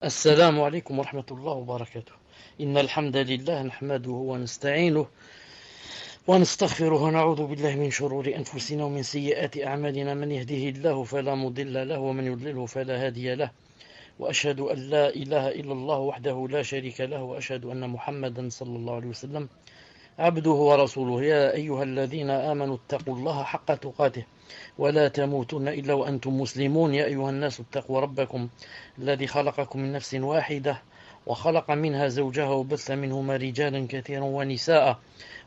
السلام عليكم ورحمة الله وبركاته. إن الحمد لله نحمده ونستعينه ونستغفره ونعوذ بالله من شرور أنفسنا ومن سيئات أعمالنا. من يهده الله فلا مضل له ومن يضلله فلا هادي له، وأشهد أن لا إله إلا الله وحده لا شريك له، وأشهد أن محمدا صلى الله عليه وسلم عبده ورسوله. يا أيها الذين آمنوا اتقوا الله حق تقاته ولا تموتن إلا وأنتم مسلمون. يا أيها الناس اتقوا ربكم الذي خلقكم من نفس واحدة وخلق منها زوجها وبث منهما رجالا كثيرا ونساء،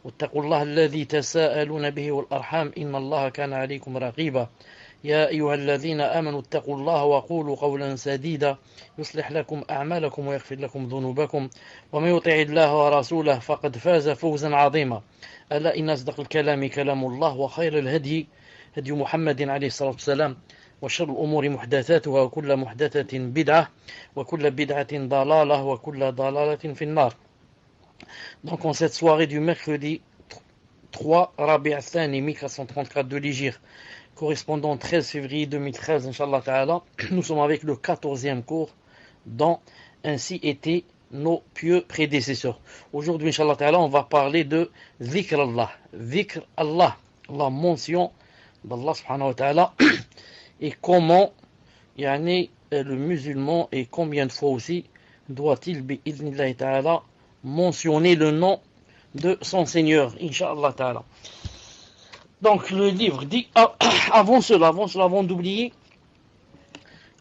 واتقوا الله الذي تساءلون به والأرحام إن الله كان عليكم رقيبا. يا أيها الذين آمنوا اتقوا الله وقولوا قولا سديدا يصلح لكم أعمالكم ويغفر لكم ذنوبكم، ومن يطع الله ورسوله فقد فاز فوزا عظيما. ألا إن أصدق الكلام كلام الله، وخير الهدي هدي محمد عليه الصلاة والسلام، وشر الأمور محدثاتها وكل محدثة بدعة وكل بدعة ضلالة وكل ضلالة في النار. Donc en cette soirée du mercredi 3 Rabi' al-Thani 1434 de l'Hégire, correspondant au 13 février 2013, Inch'Allah Ta'ala, nous sommes avec le 14e cours dans Ainsi étaient nos pieux prédécesseurs. Aujourd'hui, Inch'Allah Ta'ala, on va parler de Dhikr Allah. Dhikr Allah, la mention d'Allah Subhanahu wa Ta'ala, et comment le musulman, et combien de fois aussi doit-il bi'idhnillahi ta'ala mentionner le nom de son Seigneur, Inch'Allah Ta'ala. Donc le livre dit, avant cela, avant d'oublier,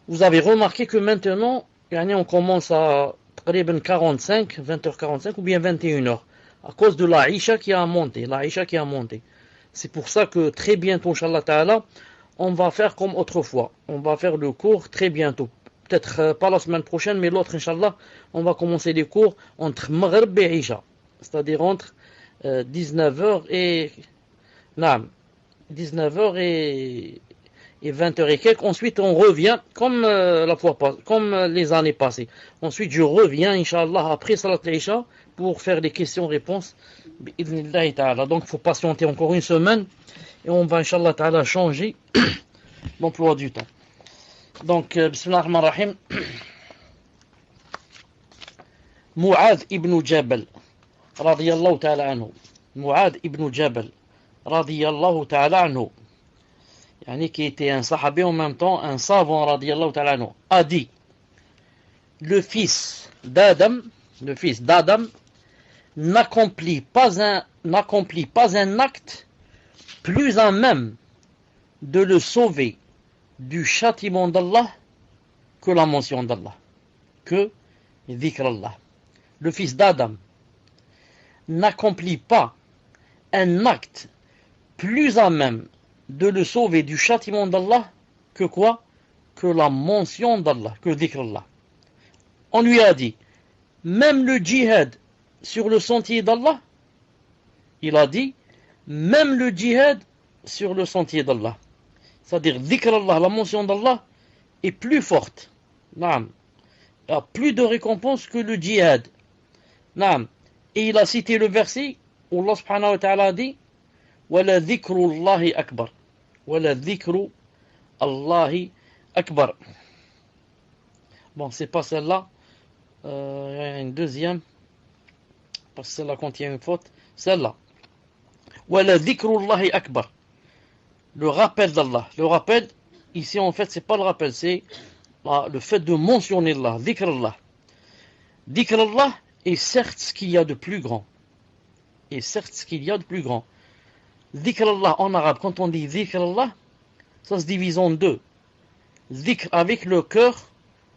vous avez remarqué que maintenant, on commence à 45, 20h45 ou bien 21h, à cause de la Isha qui a monté, C'est pour ça que très bientôt, Inch'Allah Ta'ala, on va faire comme autrefois. On va faire le cours très bientôt. Peut-être pas la semaine prochaine, mais l'autre, Inch'Allah, on va commencer les cours entre Maghrib et Isha. C'est-à-dire entre 19h et... 19h et 20h et quelques. Ensuite, on revient comme comme les années passées. Ensuite, je reviens, Inch'Allah, après Salat al-Isha, pour faire des questions-réponses. Donc, il faut patienter encore une semaine. Et on va, Inch'Allah Ta'ala, changer l'emploi du temps. Donc, Bismillah ar-Rahman ar-Rahim. Mu'adh ibn Jabal, radiyallahu ta'ala anhu. Mu'adh ibn Jabal, radiyallahu ta'ala anhu. Qui était un sahabi en même temps, un savant, radiyallahu ta'ala anhu, a dit: le fils d'Adam n'accomplit pas un acte plus à même de le sauver du châtiment d'Allah que la mention d'Allah, que dhikr Allah. Le fils d'Adam n'accomplit pas un acte plus à même de le sauver du châtiment d'Allah que quoi? Que la mention d'Allah, que dhikr Allah. On lui a dit, même le djihad sur le sentier d'Allah, il a dit, même le djihad sur le sentier d'Allah. C'est-à-dire, dhikr Allah, la mention d'Allah, est plus forte. Naam. Il y a plus de récompense que le djihad. Naam. Et il a cité le verset où Allah subhanahu wa ta'ala a dit: وَلَا ذِكْرُ اللَّهِ أَكْبَرُ وَلَا ذِكْرُ اللَّهِ أَكْبَرُ. Bon, c'est pas celle-là. Il y a une deuxième. Parce que celle-là contient une faute. Celle-là. وَلَا ذِكْرُ اللَّهِ أَكْبَرُ. Le rappel d'Allah. Le rappel, ici en fait, c'est pas le rappel, c'est le fait de mentionner Allah. Dhikr Allah. Dhikr Allah est certes ce qu'il y a de plus grand. Dhikr Allah en arabe, quand on dit dhikr Allah, ça se divise en deux. Dhikr avec le cœur,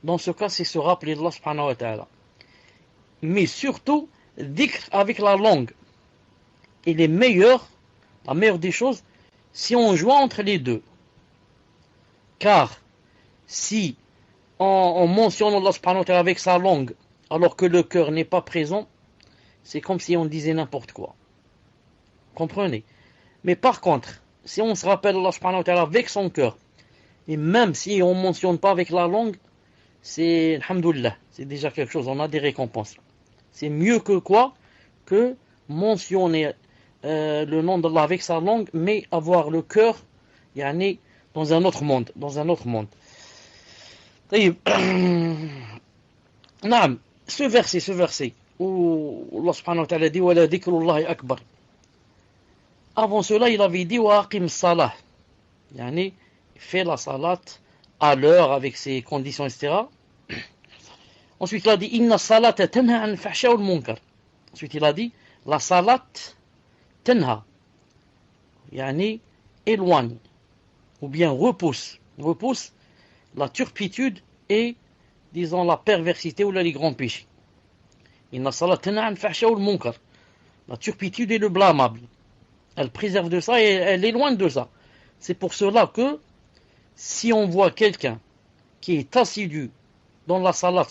dans ce cas c'est se rappeler d'Allah subhanahu wa ta'ala. Mais surtout, dhikr avec la langue. Et la meilleure des choses, si on joint entre les deux. Car si on mentionne Allah subhanahu wa ta'ala avec sa langue, alors que le cœur n'est pas présent, c'est comme si on disait n'importe quoi. Comprenez? Mais par contre, si on se rappelle Allah subhanahu wa ta'ala avec son cœur, et même si on ne mentionne pas avec la langue, c'est, alhamdoulilah, c'est déjà quelque chose, on a des récompenses. C'est mieux que quoi? Que mentionner le nom d'Allah avec sa langue, mais avoir le cœur, dans un autre monde. Naam, ce verset, où Allah subhanahu wa ta'ala dit wa la dhikrullahi akbar. Avant cela, il avait dit wa aqim salah. Yani, fais la salat à l'heure avec ses conditions, etc. Ensuite, il a dit inna salata tanha an fahsha wal munkar. Ensuite, il a dit la salat tanha, yani éloigne, ou bien repousse la turpitude et, disons, la perversité ou les grands péchés. Inna salat tanha an fahsha wal munkar. La turpitude et le blâmable. Elle préserve de ça et elle éloigne de ça. C'est pour cela que si on voit quelqu'un qui est assidu dans la salat,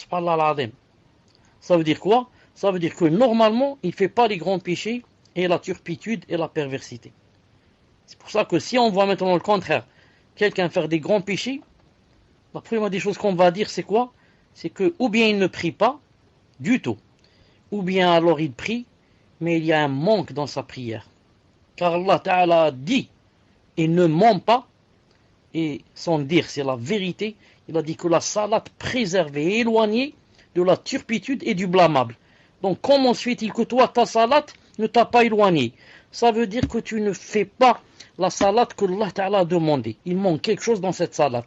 ça veut dire quoi? Ça veut dire que normalement, il ne fait pas les grands péchés et la turpitude et la perversité. C'est pour ça que si on voit maintenant le contraire, quelqu'un faire des grands péchés, la première des choses qu'on va dire, c'est quoi? C'est que ou bien il ne prie pas du tout, ou bien alors il prie, mais il y a un manque dans sa prière. Car Allah Ta'ala dit, et ne ment pas, et sans dire c'est la vérité, il a dit que la salat préservée et éloignée de la turpitude et du blâmable. Donc comment se fait-il que toi, ta salat ne t'a pas éloigné? Ça veut dire que tu ne fais pas la salat que Allah Ta'ala a demandé. Il manque quelque chose dans cette salat.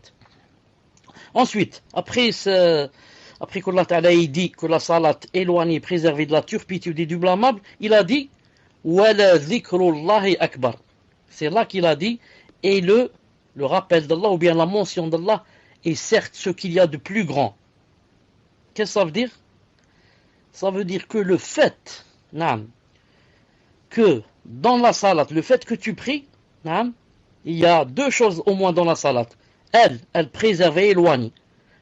Ensuite, après que Allah Ta'ala ait dit que la salat éloignée, préservée de la turpitude et du blâmable, il a dit wala dhikrullahi akbar. C'est là qu'il a dit et le rappel d'Allah ou bien la mention d'Allah est certes ce qu'il y a de plus grand. Qu'est-ce que ça veut dire? Ça veut dire que le fait que dans la salat, le fait que tu pries, il y a deux choses au moins dans la salat. Elle préserve et éloigne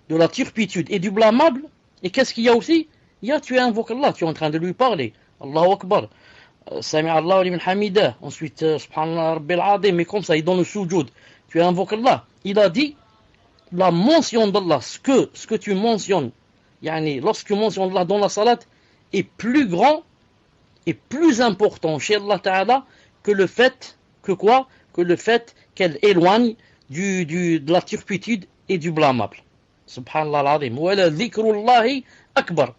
de la turpitude et du blâmable. Et qu'est-ce qu'il y a aussi? Il y a, tu invoques Allah, tu es en train de lui parler. Allahu Akbar. Sami Allah wa liman hamidah. Ensuite, subhanallah rabbil azim, mais comme ça, il donne le sujoud. Tu invoques Allah. Il a dit, la mention d'Allah, ce que tu mentionnes, yani, lorsque tu mentionnes Allah dans la salat, est plus grand et plus important chez Allah Ta'ala que le fait, que quoi? Que le fait qu'elle éloigne de la turpitude et du blâmable. Subhanallah al-azim. Wa la dhikrullahi akbar.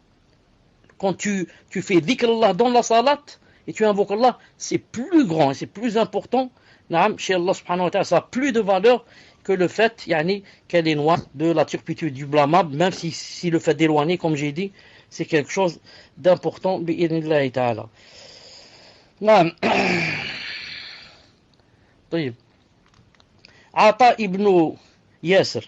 Quand tu fais dhikr Allah dans la salat, et tu invoques Allah, c'est plus grand et c'est plus important. Chez Allah subhanahu wa ta'ala, ça a plus de valeur que le fait qu'elle éloigne de la turpitude du blâmable, même si le fait d'éloigner, comme j'ai dit, c'est quelque chose d'important. Bi'idhnillahi ta'ala. Naam. طيب. Ata ibn Yasir,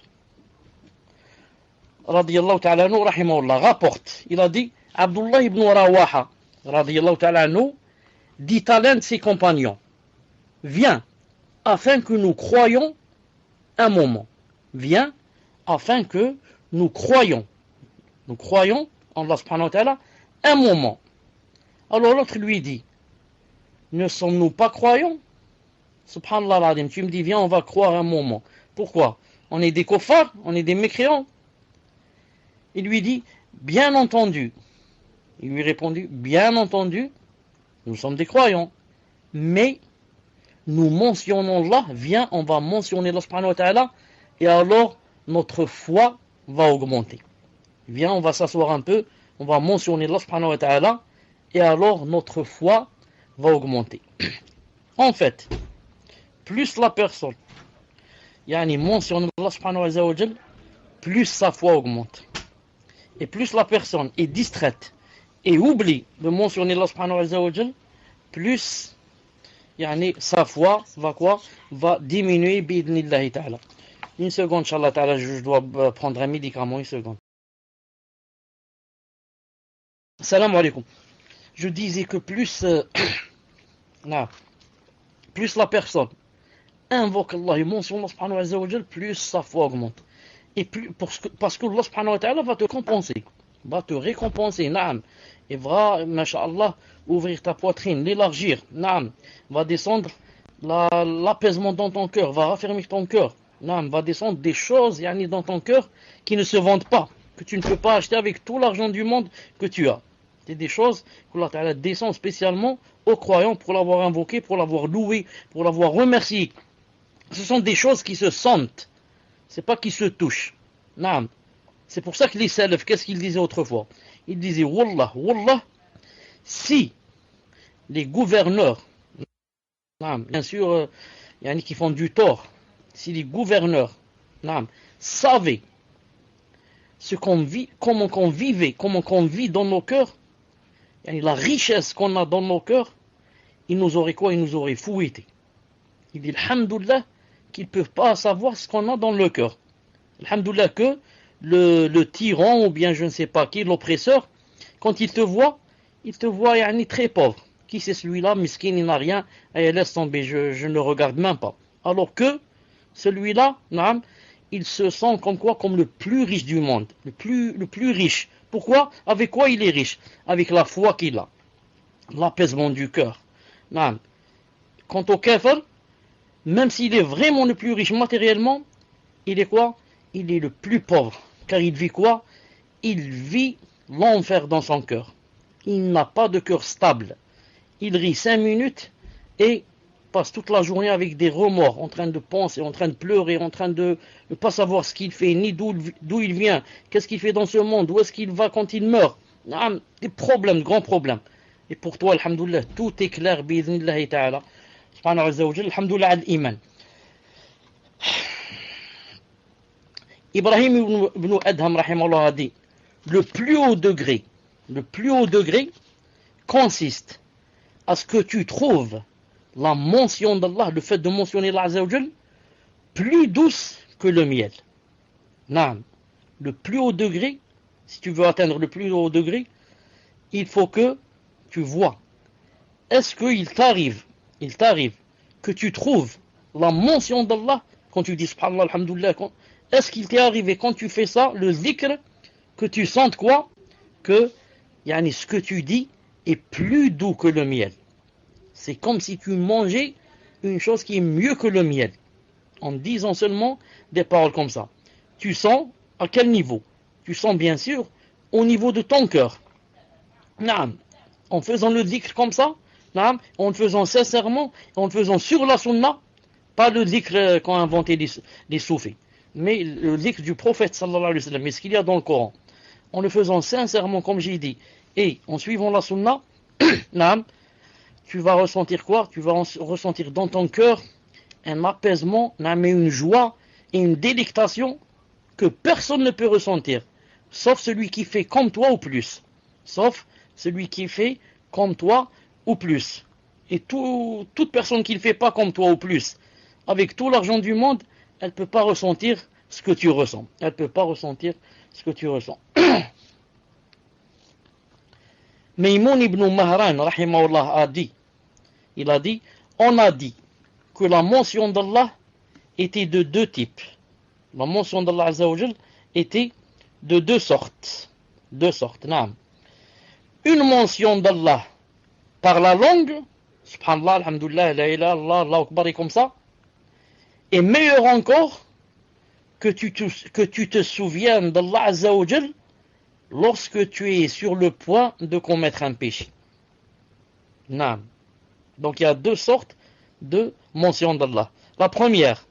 radiyallahu ta'ala anhu, rahimahullah, rapporte, il a dit, Abdullah ibn Rawaha, radiyallahu ta'ala anhu, dit à l'un de ses compagnons, viens, afin que nous croyions un moment. Viens, afin que nous croyions en Allah subhanahu wa ta'ala un moment. Alors l'autre lui dit, ne sommes-nous pas croyants? Subhanallah al-Adim, tu me dis, viens, on va croire un moment. Pourquoi? On est des koffars, on est des mécréants. Il lui dit, bien entendu. Il lui répondit, bien entendu, nous sommes des croyants. Mais nous mentionnons Allah, viens, on va mentionner Allah subhanahu wa ta'ala, et alors notre foi va augmenter. Viens, on va s'asseoir un peu, on va mentionner Allah subhanahu wa ta'ala, et alors notre foi va augmenter. En fait, plus la personne mentionne Allah subhanahu wa ta'ala, plus sa foi augmente. Et plus la personne est distraite et oublie de mentionner Allah subhanahu wa ta'ala, plus sa foi va diminuer bi'idhnillahi ta'ala. Une seconde, inshallah ta'ala, je dois prendre un médicament, une seconde. Salam alaikum. Je disais que plus la personne invoque Allah et mentionne Allah subhanahu wa ta'ala, plus sa foi augmente. Et plus, parce que Allah subhanahu wa ta'ala va te compenser, va te récompenser, naam, et va, masha'Allah, ouvrir ta poitrine, l'élargir, naam, va descendre l'apaisement dans ton cœur, va raffermir ton cœur, naam, va descendre des choses dans ton cœur qui ne se vendent pas, que tu ne peux pas acheter avec tout l'argent du monde que tu as. C'est des choses que Allah Ta'ala descend spécialement aux croyants pour l'avoir invoqué, pour l'avoir loué, pour l'avoir remercié. Ce sont des choses qui se sentent, c'est pas qui se touchent. Naam. C'est pour ça que les salafs, qu'est-ce qu'ils disaient autrefois? Ils disaient, Wallah, Wallah, si les gouverneurs, bien sûr, il y en a qui font du tort, si les gouverneurs savaient ce qu'on vit, comment qu'on vivait, comment qu'on vit dans nos cœurs, la richesse qu'on a dans nos cœurs, ils nous auraient quoi? Ils nous auraient fouettés. Il dit, alhamdoulilah, qu'ils ne peuvent pas savoir ce qu'on a dans le cœur. Alhamdoulilah que le tyran, ou bien je ne sais pas qui, l'oppresseur, quand il te voit très pauvre. Qui c'est celui-là? Miskin, il n'a rien, et laisse tomber, je ne le regarde même pas. Alors que celui-là, il se sent comme quoi? Comme le plus riche du monde, le plus riche. Pourquoi? Avec quoi il est riche? Avec la foi qu'il a, l'apaisement du cœur. Quant au kafir, même s'il est vraiment le plus riche matériellement, il est quoi? Il est le plus pauvre. Car il vit quoi? Il vit l'enfer dans son cœur. Il n'a pas de cœur stable. Il rit 5 minutes et passe toute la journée avec des remords, en train de penser, en train de pleurer, en train de ne pas savoir ce qu'il fait, ni d'où il vient, qu'est-ce qu'il fait dans ce monde, où est-ce qu'il va quand il meurt. Des problèmes, grands problèmes. Et pour toi, alhamdoulilah, tout est clair, bi'idhnillahi ta'ala. Subhanahu wa ta'ala, alhamdoulilah al-iman. Ibrahim ibn Adham, rahimahullah, a dit, le plus haut degré consiste à ce que tu trouves la mention d'Allah, le fait de mentionner Allah Azza wa Jal, plus douce que le miel. Naam. Le plus haut degré, si tu veux atteindre le plus haut degré, il faut que tu vois. Est-ce qu'il t'arrive que tu trouves la mention d'Allah quand tu dis subhanallah, alhamdoulilah, est-ce qu'il t'est arrivé quand tu fais ça, le zikr, que tu sentes quoi? Que ce que tu dis est plus doux que le miel. C'est comme si tu mangeais une chose qui est mieux que le miel. En disant seulement des paroles comme ça. Tu sens à quel niveau? Tu sens bien sûr au niveau de ton cœur. Naam. En faisant le dhikr comme ça, naam, en le faisant sincèrement, en le faisant sur la sunna, pas le dhikr qu'ont inventé les soufis, mais le dhikr du prophète sallallahu alayhi wa sallam, mais ce qu'il y a dans le Coran. En le faisant sincèrement, comme j'ai dit, et en suivant la sunna, naam, tu vas ressentir quoi? Tu vas ressentir dans ton cœur un apaisement, mais une joie et une délectation que personne ne peut ressentir, sauf celui qui fait comme toi ou plus. Sauf celui qui fait comme toi ou plus. Et toute personne qui ne fait pas comme toi ou plus, avec tout l'argent du monde, elle ne peut pas ressentir ce que tu ressens. Elle ne peut pas ressentir ce que tu ressens. Maïmoun ibn Mahran, rahimahullah, a dit, on a dit que la mention d'Allah était de deux types. La mention d'Allah Azza wa Jal était de deux sortes. Naam. Une mention d'Allah par la langue, subhanallah, alhamdulillah, la ilaha illallah, Allahu akbar, et comme ça, et meilleur encore que tu te souviennes d'Allah Azza wa Jal lorsque tu es sur le point de commettre un péché. Naam. Donc il y a deux sortes de mention d'Allah. La première,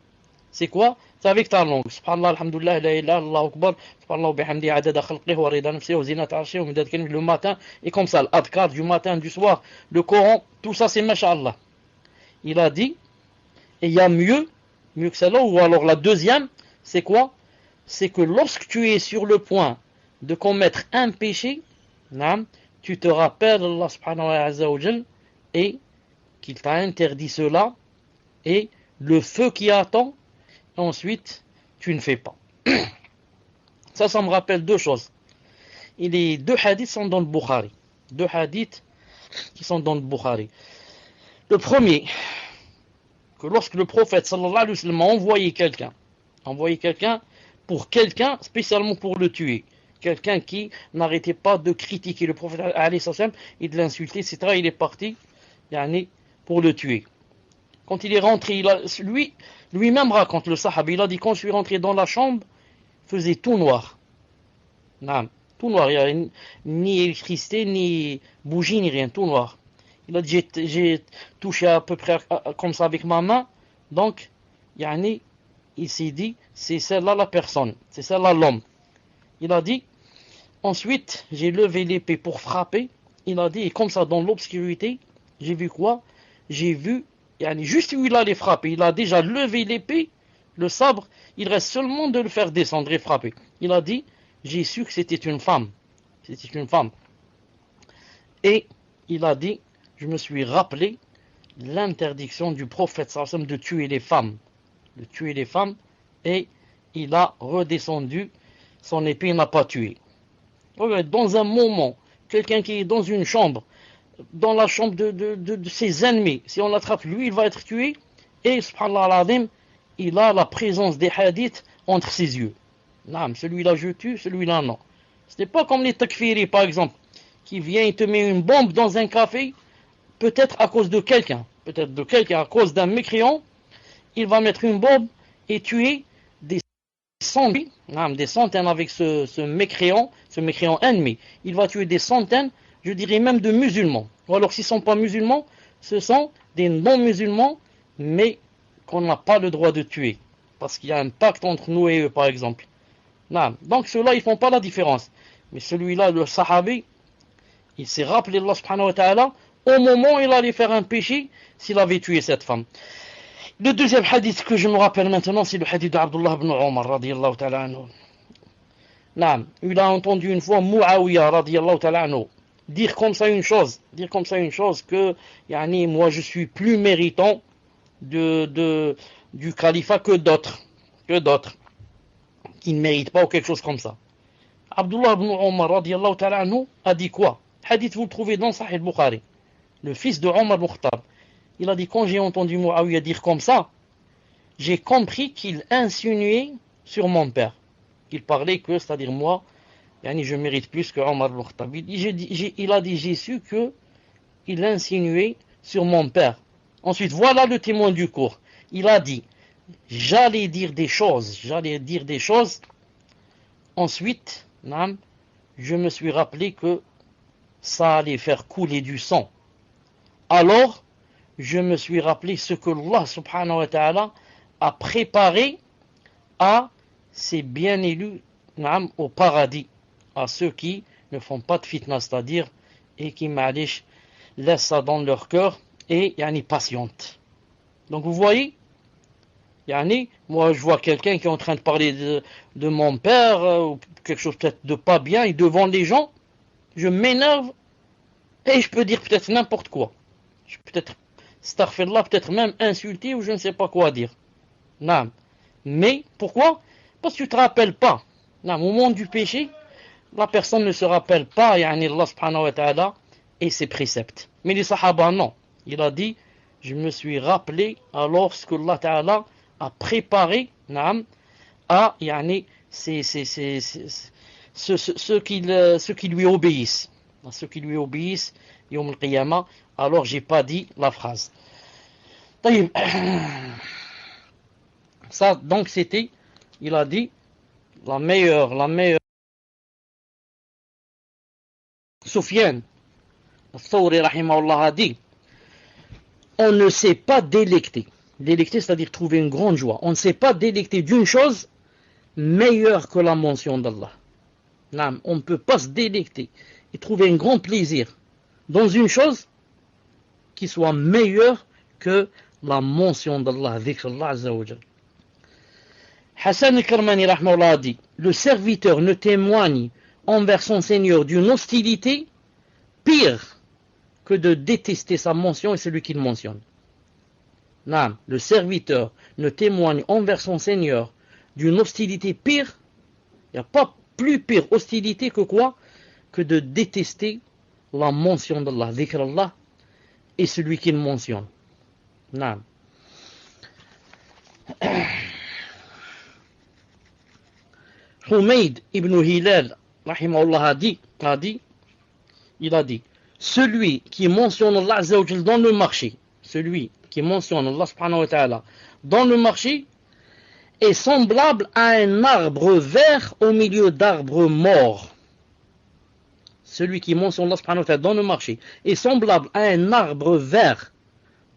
c'est quoi? C'est avec ta langue. Subhanallah, alhamdulillah, la ilaha, Allahu akbar, subhanallah, bihamdi, adada khalqihi, wa rida nafsihi, wa zinata arshi, wa midad kalimi, le matin, et comme ça, l'adkar du matin, du soir, le Coran, tout ça c'est masha'Allah. Il a dit, et il y a mieux que celle-là, ou alors la deuxième, c'est quoi? C'est que lorsque tu es sur le point de commettre un péché, tu te rappelles Allah subhanahu wa ta'ala et qu'il t'a interdit cela, et le feu qui attend, ensuite, tu ne fais pas. Ça me rappelle deux choses. Et les deux hadiths sont dans le Bukhari. Deux hadiths qui sont dans le Bukhari. Le premier, que lorsque le prophète sallallahu alayhi wa sallam a envoyé quelqu'un pour quelqu'un, spécialement pour le tuer. Quelqu'un qui n'arrêtait pas de critiquer le prophète alayhi wa sallam et de l'insulter, etc. Il est parti, pour le tuer. Quand il est rentré, lui-même raconte, le sahaba, il a dit, quand je suis rentré dans la chambre, il faisait tout noir. Tout noir, il n'y a ni électricité, ni bougie, ni rien, tout noir. Il a dit, j'ai touché à peu près comme ça avec ma main, donc, il s'est dit, c'est celle-là la personne, c'est celle-là l'homme. Il a dit, ensuite, j'ai levé l'épée pour frapper. Il a dit, et comme ça, dans l'obscurité, j'ai vu quoi? J'ai vu, juste où il allait frapper, il a déjà levé l'épée, le sabre, il reste seulement de le faire descendre et frapper. Il a dit, j'ai su que c'était une femme. C'était une femme. Et il a dit, je me suis rappelé l'interdiction du prophète sallallahu alayhi wa sallam de tuer les femmes. De tuer les femmes. Et il a redescendu, son épée n'a pas tué. Dans un moment, quelqu'un qui est dans une chambre, dans la chambre de ses ennemis, si on l'attrape, lui, il va être tué. Et, subhanallah al-azim, il a la présence des hadiths entre ses yeux. Non, celui-là je tue, celui-là non. Ce n'est pas comme les takfiri, par exemple, qui vient et te met une bombe dans un café, peut-être à cause de quelqu'un, à cause d'un mécréant, il va mettre une bombe et tuer des centaines avec ce mécréant ennemi. Il va tuer des centaines, je dirais même de musulmans. Ou alors s'ils ne sont pas musulmans, ce sont des non-musulmans, mais qu'on n'a pas le droit de tuer. Parce qu'il y a un pacte entre nous et eux, par exemple. Non. Donc ceux-là, ils ne font pas la différence. Mais celui-là, le sahabi, il s'est rappelé Allah subhanahu wa ta'ala au moment où il allait faire un péché s'il avait tué cette femme. Le deuxième hadith que je me rappelle maintenant, c'est le hadith d'Abdullah ibn Omar, radiyallahu ta'ala anhu. Non. Il a entendu une fois Muawiyah, radiyallahu ta'ala anhu, dire comme ça une chose que, moi je suis plus méritant du califat que d'autres qui ne méritent pas ou quelque chose comme ça. Abdullah ibn Omar radiyallahu ta'ala anhu a dit quoi? Hadith, vous le trouvez dans Sahih al-Bukhari. Le fils de Omar ibn Khattab. Il a dit, quand j'ai entendu Muawiyah dire comme ça, j'ai compris qu'il insinuait sur mon père. Qu'il parlait que, c'est-à-dire moi, je mérite plus que Omar ibn Khattab. Il a dit, j'ai su qu'il insinuait sur mon père. Ensuite, voilà le témoin du cours. Il a dit, j'allais dire des choses. Ensuite, je me suis rappelé que ça allait faire couler du sang. Alors, je me suis rappelé ce que Allah subhanahu wa ta'ala a préparé à ses bien-élus au paradis, à ceux qui ne font pas de fitna, c'est-à-dire, et qui, ma'alish, laissent ça dans leur cœur et patientent. Donc vous voyez, moi je vois quelqu'un qui est en train de parler de mon père, ou quelque chose peut-être de pas bien, et devant les gens, je m'énerve, et je peux dire peut-être n'importe quoi. Je peux peut-être, astaghfirullah, peut-être même insulter, ou je ne sais pas quoi dire. Non. Mais, pourquoi? Parce que tu ne te rappelles pas. Non, au moment du péché, la personne ne se rappelle pas, Allah subhanahu wa ta'ala, et ses préceptes. Mais les sahaba, non. Il a dit, je me suis rappelé alors ce que Allah ta'ala a préparé, à, ceux qui lui obéissent. Ceux qui lui obéissent, Yawm al-Qiyamah, alors j'ai pas dit la phrase. Ça, donc c'était, il a dit, la meilleure, Soufiane, Thawri rahimahullah a dit, on ne sait pas délecter. Délecter, c'est-à-dire trouver une grande joie. On ne sait pas délecter d'une chose meilleure que la mention d'Allah. On ne peut pas se délecter et trouver un grand plaisir dans une chose qui soit meilleure que la mention d'Allah, dhikr Allah azza wa jal. Hassan al-Karmani rahimahullah a dit, le serviteur ne témoigne envers son Seigneur d'une hostilité pire que de détester sa mention et celui qui le mentionne. Le serviteur ne témoigne envers son Seigneur d'une hostilité pire, il n'y a pas plus pire hostilité que quoi? Que de détester la mention d'Allah, dhikr Allah, et celui qui le mentionne. Humayd ibn Hilal, rahimahullah, il a dit, celui qui mentionne Allah azza wa jal dans le marché, celui qui mentionne Allah subhanahu wa ta'ala dans le marché est semblable à un arbre vert au milieu d'arbres morts. Celui qui mentionne Allah subhanahu wa ta'ala dans le marché est semblable à un arbre vert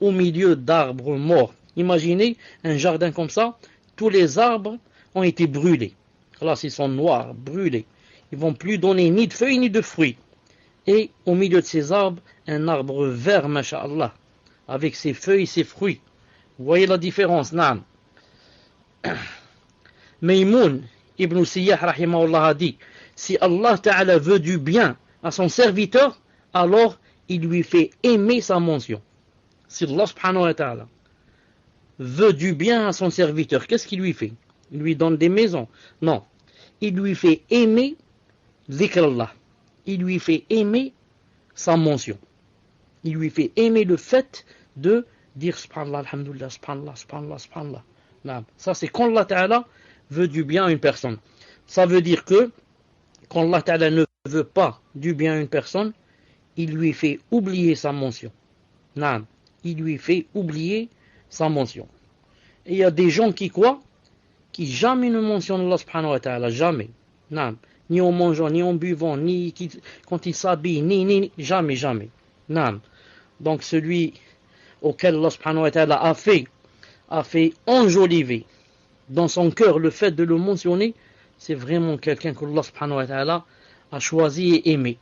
au milieu d'arbres morts. Imaginez un jardin comme ça, tous les arbres ont été brûlés. Là, ils sont noirs, brûlés. Ils vont plus donner ni de feuilles ni de fruits. Et au milieu de ces arbres, un arbre vert, masha'Allah, avec ses feuilles et ses fruits. Vous voyez la différence, naam. Maïmoun ibn Siyah rahimahullah a dit, si Allah Ta'ala veut du bien à son serviteur, alors il lui fait aimer sa mention. Si Allah subhanahu wa ta'ala veut du bien à son serviteur, qu'est-ce qu'il lui fait? Il lui donne des maisons? Non. Il lui fait aimer dhikrullah. Il lui fait aimer sa mention. Il lui fait aimer le fait de dire subhanallah, alhamdulillah, subhanallah, subhanallah, subhanallah. Ça, c'est quand Allah Ta'ala veut du bien à une personne. Ça veut dire que quand Allah Ta'ala ne veut pas du bien à une personne, il lui fait oublier sa mention. Il lui fait oublier sa mention. Et il y a des gens qui quoi? Qui jamais ne mentionnent Allah subhanahu wa ta'ala, jamais. Ni en mangeant, ni en buvant, ni quand ils s'habillent, ni, jamais, jamais. Donc celui auquel Allah subhanahu wa ta'ala a fait enjoliver dans son cœur le fait de le mentionner, c'est vraiment quelqu'un que Allah subhanahu wa ta'ala a choisi et aimé.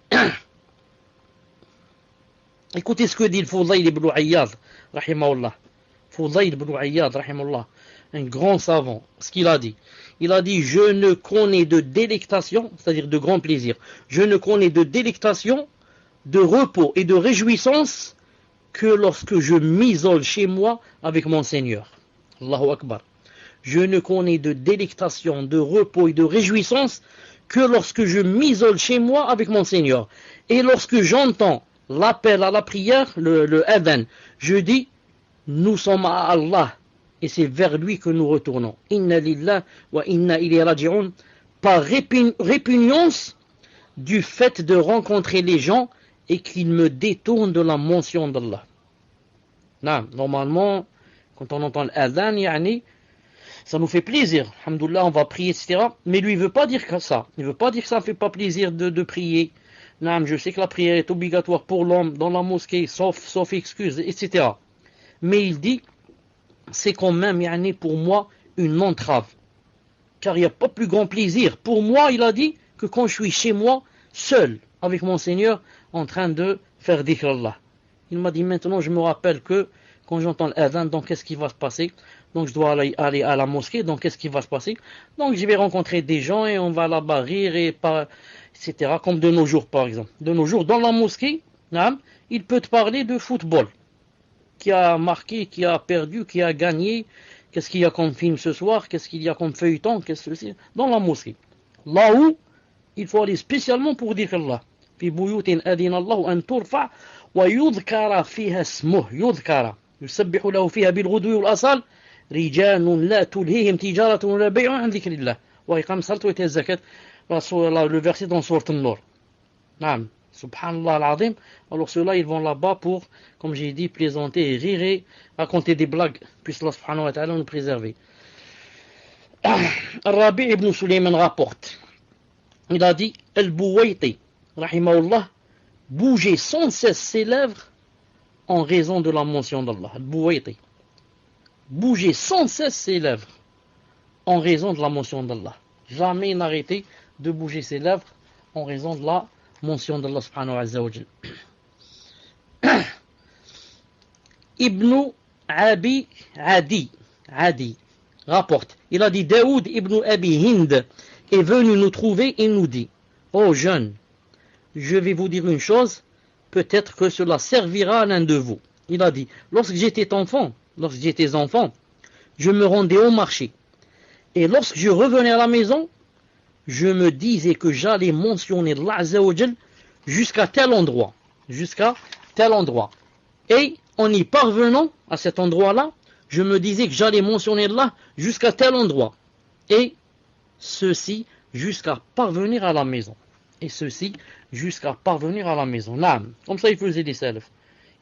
Écoutez ce que dit le Fudayl ibn Iyad, rahimahullah. Fudayl ibn Iyad, rahimahullah, un grand savant. Ce qu'il a dit. Il a dit, je ne connais de délectation, c'est-à-dire de grand plaisir, je ne connais de délectation, de repos et de réjouissance que lorsque je m'isole chez moi avec mon Seigneur. Allahu Akbar. Je ne connais de délectation, de repos et de réjouissance que lorsque je m'isole chez moi avec mon Seigneur. Et lorsque j'entends l'appel à la prière, le adhan, je dis, nous sommes à Allah, et c'est vers lui que nous retournons. Inna lillah wa inna ilayhi raji'un, par répugnance du fait de rencontrer les gens et qu'ils me détournent de la mention d'Allah. Normalement, quand on entend l'adhan, ça nous fait plaisir. Alhamdoulilah, on va prier, etc. Mais lui, il ne veut pas dire que ça. Il ne veut pas dire que ça ne fait pas plaisir de prier. Je sais que la prière est obligatoire pour l'homme dans la mosquée, sauf excuse, etc. Mais il dit, c'est quand même, pour moi, une entrave. Car il n'y a pas plus grand plaisir. Pour moi, il a dit, que quand je suis chez moi, seul, avec mon Seigneur, en train de faire dhikr Allah. Il m'a dit, maintenant, je me rappelle que, quand j'entends l'adhan, donc qu'est-ce qui va se passer? Donc je dois aller à la mosquée, donc qu'est-ce qui va se passer? Donc je vais rencontrer des gens et on va là-bas rire, etc. Comme de nos jours, par exemple. De nos jours, dans la mosquée, il peut te parler de football. Qui a marqué, qui a perdu, qui a gagné, qu'est-ce qu'il y a comme film ce soir, qu'est-ce qu'il y a comme feuilleton, dans la mosquée. Là où il faut aller spécialement pour dire Allah. في بيوت أذن الله أن ترفع ويذكر فيها اسمه يذكر يسبح له فيها بالغدو والآصال رجال لا تلهيهم تجارة ولا بيع عن ذكر الله وإقام الصلاة وإيتاء الزكاة. Le verset dans Sourate An-Nur. Subhanallah al-Azim. Alors ceux-là, ils vont là-bas pour, comme j'ai dit, plaisanter et rire et raconter des blagues. Puisse Allah subhanahu wa ta'ala nous préserver. Rabi ibn Sulayman rapporte. Il a dit, Al-Buwayti, rahimahullah, bougeait sans cesse ses lèvres en raison de la mention d'Allah. Al-Buwayti. Bougeait sans cesse ses lèvres en raison de la mention d'Allah. Jamais n'arrêter de bouger ses lèvres en raison de la mention d'Allah subhanahu wa ta'ala. Ibn Abi Adi rapporte, il a dit, Daoud ibn Abi Hind est venu nous trouver et nous dit, ô jeunes, je vais vous dire une chose, peut-être que cela servira à l'un de vous. Il a dit, lorsque j'étais enfant, je me rendais au marché. Et lorsque je revenais à la maison, je me disais que j'allais mentionner Allah Azza wa Jal jusqu'à tel endroit. Et en y parvenant à cet endroit-là, je me disais que j'allais mentionner Allah jusqu'à tel endroit. Et ceci jusqu'à parvenir à la maison. Naam. Comme ça, il faisait des salafs.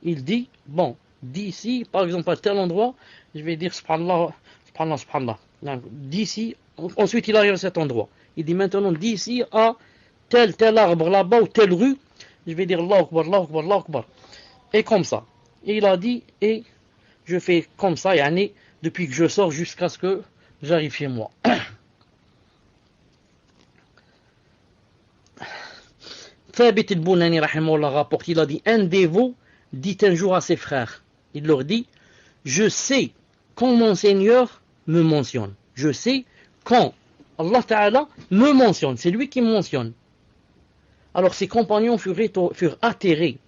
Il dit, bon, d'ici, par exemple, à tel endroit, je vais dire subhanallah, subhanallah, subhanallah. D'ici, ensuite il arrive à cet endroit. Il dit maintenant, d'ici à tel arbre là-bas ou telle rue, je vais dire Allahu Akbar, Allahu Akbar, Allahu Akbar. Et comme ça. Et il a dit, et je fais comme ça, depuis que je sors jusqu'à ce que j'arrive chez moi. Thabit al-Bunani rahimahullah rapporte, il a dit, un dévot dit un jour à ses frères, il leur dit, je sais quand mon Seigneur me mentionne, je sais quand Allah Ta'ala me mentionne, c'est lui qui me mentionne. Alors ses compagnons furent atterrés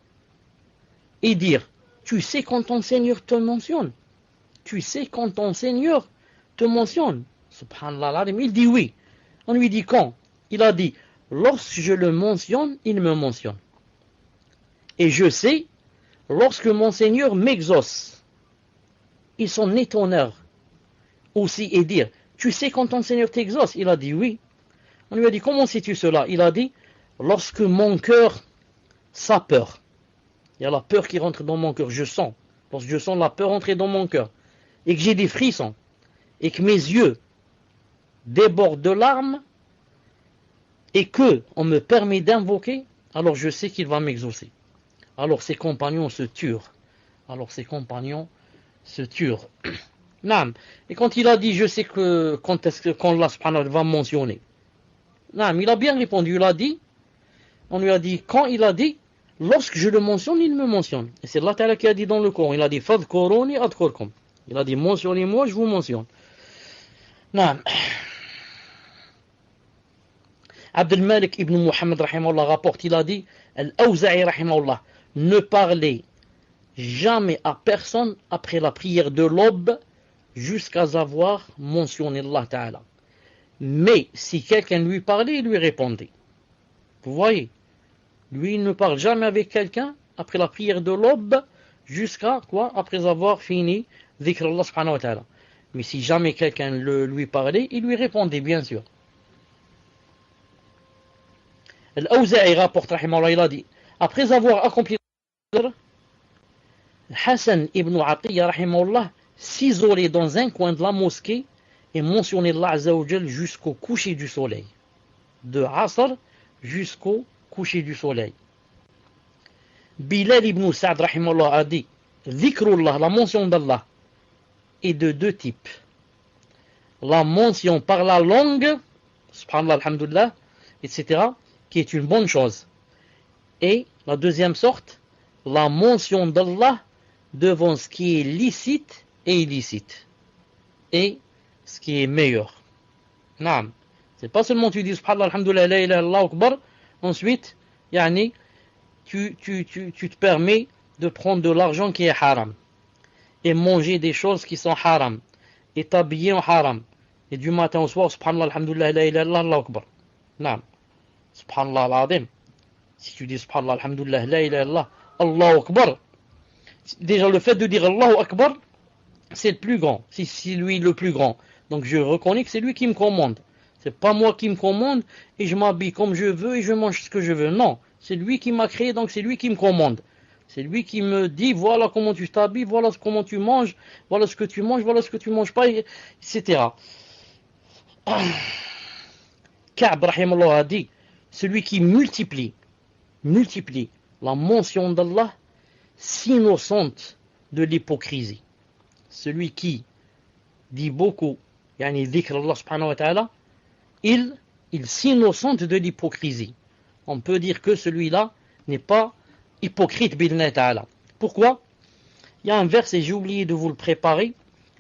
et dirent, tu sais quand ton Seigneur te mentionne, tu sais quand ton Seigneur te mentionne. Subhanallah, il dit oui. On lui dit quand? Il a dit, lorsque je le mentionne, il me mentionne. Et je sais, lorsque mon Seigneur m'exauce. Ils sont étonneurs aussi et dire, tu sais quand ton Seigneur t'exauce? Il a dit oui. On lui a dit, comment sais-tu cela? Il a dit, lorsque mon cœur sa peur. Il y a la peur qui rentre dans mon cœur, je sens. Lorsque je sens la peur entrer dans mon cœur, et que j'ai des frissons, et que mes yeux débordent de larmes, et que on me permet d'invoquer, alors je sais qu'il va m'exaucer. Alors ses compagnons se turent. Naam. Et quand il a dit, je sais que quand Allah subhanahu wa ta'ala va mentionner. Naam, il a bien répondu, il a dit, on lui a dit, quand il a dit, lorsque je le mentionne, il me mentionne. Et c'est Allah Ta'ala qui a dit dans le Coran, il a dit, fadhkuruni adhkurkum. Il a dit, mentionnez-moi, je vous mentionne. Naam. Abdel Malik ibn Muhammad rahimahullah rapporte, il a dit, Al-Awza'i rahimahullah, ne parlez jamais à personne après la prière de l'aube jusqu'à avoir mentionné Allah Ta'ala. Mais si quelqu'un lui parlait, il lui répondait. Vous voyez, lui il ne parle jamais avec quelqu'un après la prière de l'aube jusqu'à quoi? Après avoir fini dhikr Allah subhanahu wa ta'ala. Mais si jamais quelqu'un lui parlait, il lui répondait bien sûr. Al-Awza'i rapporte rahimahullah, il a dit, après avoir accompli Hassan ibn Atiyya rahimahullah s'isolait dans un coin de la mosquée et mentionnait Allah Azza wa Jal jusqu'au coucher du soleil. De Asr jusqu'au coucher du soleil. Bilal ibn Sa'd rahimahullah a dit, Dhikrullah, la mention d'Allah, est de deux types. La mention par la langue, subhanallah, alhamdulillah, etc., qui est une bonne chose. Et la deuxième sorte, la mention d'Allah devant ce qui est licite et illicite. Et ce qui est meilleur. Naam. C'est pas seulement tu dis subhanallah, alhamdulillah, la ilaha illallah, akbar, ensuite, yani, tu te permets de prendre de l'argent qui est haram. Et manger des choses qui sont haram. Et t'habiller en haram. Et du matin au soir, subhanallah, alhamdulillah, la ilaha illallah, akbar. Naam. Subhanallah al-azim. Si tu dis subhanallah, alhamdulillah, la ilaha illallah, Allahu akbar. Déjà le fait de dire Allahu akbar, c'est le plus grand. C'est lui le plus grand. Donc je reconnais que c'est lui qui me commande. C'est pas moi qui me commande et je m'habille comme je veux et je mange ce que je veux. Non, c'est lui qui m'a créé, donc c'est lui qui me commande. C'est lui qui me dit voilà comment tu t'habilles, voilà comment tu manges, voilà ce que tu manges, voilà ce que tu manges pas, etc. Ka'b rahimahullah a dit, celui qui multiplie la mention d'Allah s'innocente de l'hypocrisie. Celui qui dit beaucoup, yani dhikr Allah subhanahu wa ta'ala, il s'innocente de l'hypocrisie. On peut dire que celui-là n'est pas hypocrite bi'idhnillahi ta'ala. Pourquoi? Il y a un verset, j'ai oublié de vous le préparer,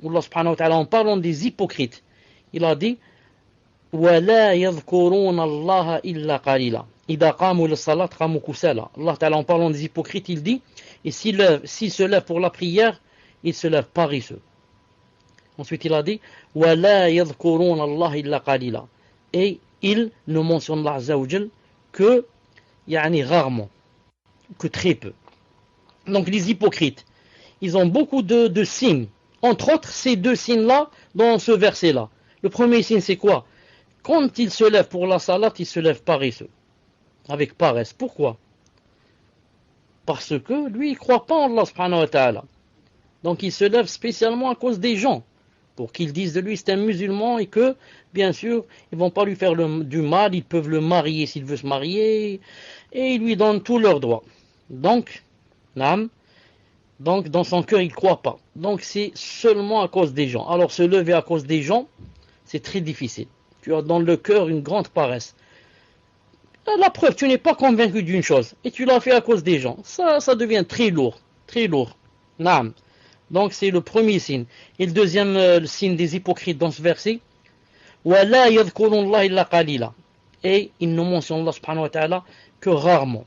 où Allah subhanahu wa ta'ala, en parlant des hypocrites, il a dit وَلَا يَذْكُرُونَ اللَّهَ إِلَّا قَلِيلًا إِذَا قَامُوا لِلصَّلَاةِ قَامُوا كُسَالًا. Allah ta'ala, en parlant des hypocrites, il dit, et s'il se lève pour la prière, il se lève paresseux. Ensuite il a dit وَلَا يَذْكُرُونَ اللَّهَ إِلَّا قَلِيلًا. Et il ne mentionne Allah Azza wa Jal que rarement, que très peu. Donc les hypocrites, ils ont beaucoup de signes. Entre autres, ces deux signes-là, dans ce verset-là. Le premier signe, c'est quoi? Quand il se lève pour la salat, il se lève paresseux. Avec paresse. Pourquoi? Parce que lui, il ne croit pas en Allah subhanahu wa ta'ala. Donc il se lève spécialement à cause des gens. Pour qu'ils disent de lui c'est un musulman et que, bien sûr, ils ne vont pas lui faire du mal, ils peuvent le marier s'il veut se marier, et ils lui donnent tous leurs droits. Donc, dans son cœur, il ne croit pas. Donc c'est seulement à cause des gens. Alors se lever à cause des gens, c'est très difficile. Tu as dans le cœur une grande paresse. La preuve, tu n'es pas convaincu d'une chose et tu l'as fait à cause des gens. Ça devient très lourd, très lourd. Naam. Donc c'est le premier signe. Et le deuxième le signe des hypocrites dans ce verset, وَلَا يَذْكُرُونَ اللَّهَ إِلَّا قَلِيلًا. Et ils ne mentionnent Allah subhanahu wa ta'ala que rarement.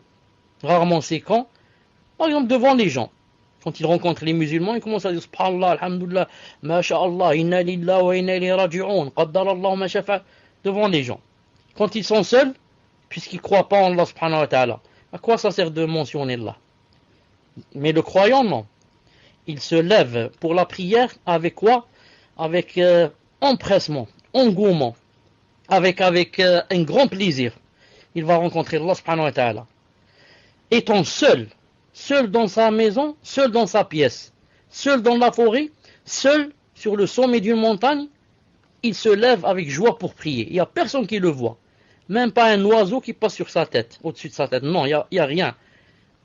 Rarement c'est quand? Par exemple devant les gens. Quand ils rencontrent les musulmans, ils commencent à dire Subhanallah, Alhamdulillah, Masha'Allah, Inna lillah wa inna ilayhi raji'un, Qaddar Allah ma shafa. Devant les gens. Quand ils sont seuls, puisqu'ils ne croient pas en Allah subhanahu wa ta'ala, à quoi ça sert de mentionner Allah? Mais le croyant, non. Il se lève pour la prière avec quoi? Avec empressement, engouement, avec un grand plaisir. Il va rencontrer Allah subhanahu wa ta'ala. Étant seul dans sa maison, seul dans sa pièce, seul dans la forêt, seul sur le sommet d'une montagne, il se lève avec joie pour prier. Il n'y a personne qui le voit. Même pas un oiseau qui passe sur sa tête, au-dessus de sa tête. Non, il n'y a rien.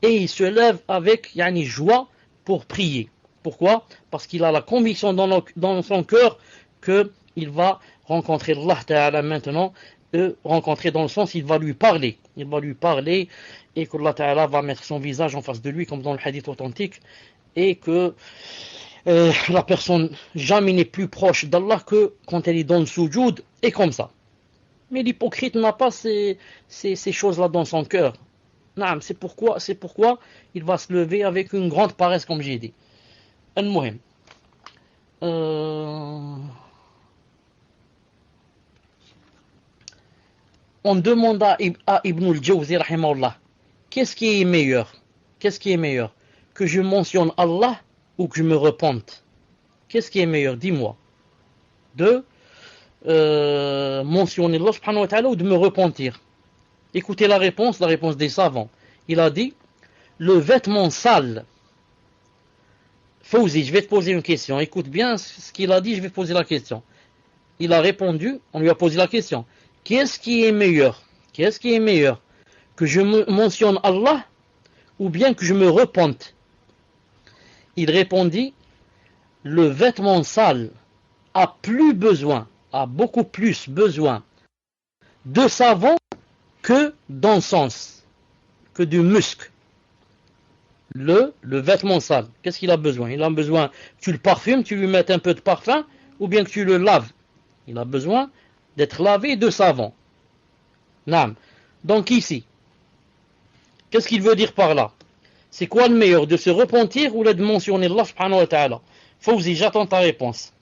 Et il se lève avec joie pour prier. Pourquoi? Parce qu'il a la conviction dans son cœur qu'il va rencontrer Allah Ta'ala maintenant. Rencontrer dans le sens, il va lui parler. Il va lui parler et que Allah Ta'ala va mettre son visage en face de lui, comme dans le hadith authentique. Et que la personne jamais n'est plus proche d'Allah que quand elle est dans le soujoud et comme ça. Mais l'hypocrite n'a pas ces choses-là dans son cœur. Non, c'est pourquoi il va se lever avec une grande paresse, comme j'ai dit. Al-Muhim. On demanda à Ibn al-Jawzi, rahimahullah, qu'est-ce qui est meilleur? Qu'est-ce qui est meilleur? Que je mentionne Allah ou que je me repente? Qu'est-ce qui est meilleur? Dis-moi. De mentionner Allah subhanahu wa ta'ala ou de me repentir? Écoutez la réponse des savants. Il a dit, le vêtement sale. Fawzi, je vais te poser une question. Écoute bien ce qu'il a dit, je vais te poser la question. Il a répondu, on lui a posé la question. Qu'est-ce qui est meilleur? Qu'est-ce qui est meilleur? Que je mentionne Allah ou bien que je me repente? Il répondit, le vêtement sale a beaucoup plus besoin de savon que d'encens, que du musc. Le vêtement sale, qu'est-ce qu'il a besoin? Il a besoin que tu le parfumes, tu lui mettes un peu de parfum, ou bien que tu le laves. Il a besoin d'être lavé de savon. Naam. Donc ici, qu'est-ce qu'il veut dire par là? C'est quoi le meilleur, de se repentir ou de mentionner Allah subhanahu wa ta'ala? Fawzi, j'attends ta réponse.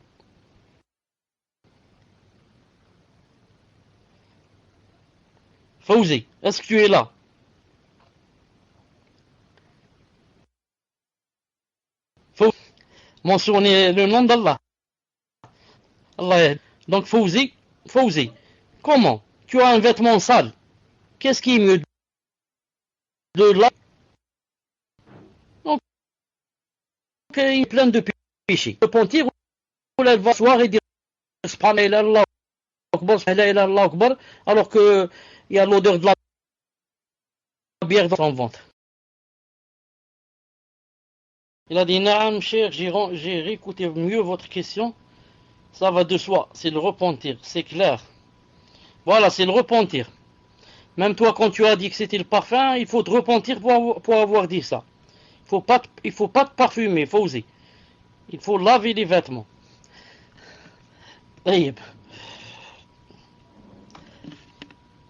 Fawzi, est-ce que tu es là? Fawzi, mentionner le nom d'Allah. Allah. Donc Fawzi, comment? Tu as un vêtement sale. Qu'est-ce qui est mieux de là? Donc, il est plein de péchés. Repentir, ou elle va s'asseoir et dire Subhanallah Akbar, alors qu'il y a l'odeur de la bière dans son ventre. Il a dit, Naam, cher, j'ai réécouté mieux votre question. Ça va de soi, c'est le repentir, c'est clair. Voilà, c'est le repentir. Même toi, quand tu as dit que c'était le parfum, il faut te repentir pour avoir dit ça. Il faut pas te parfumer, il faut oser. Il faut laver les vêtements.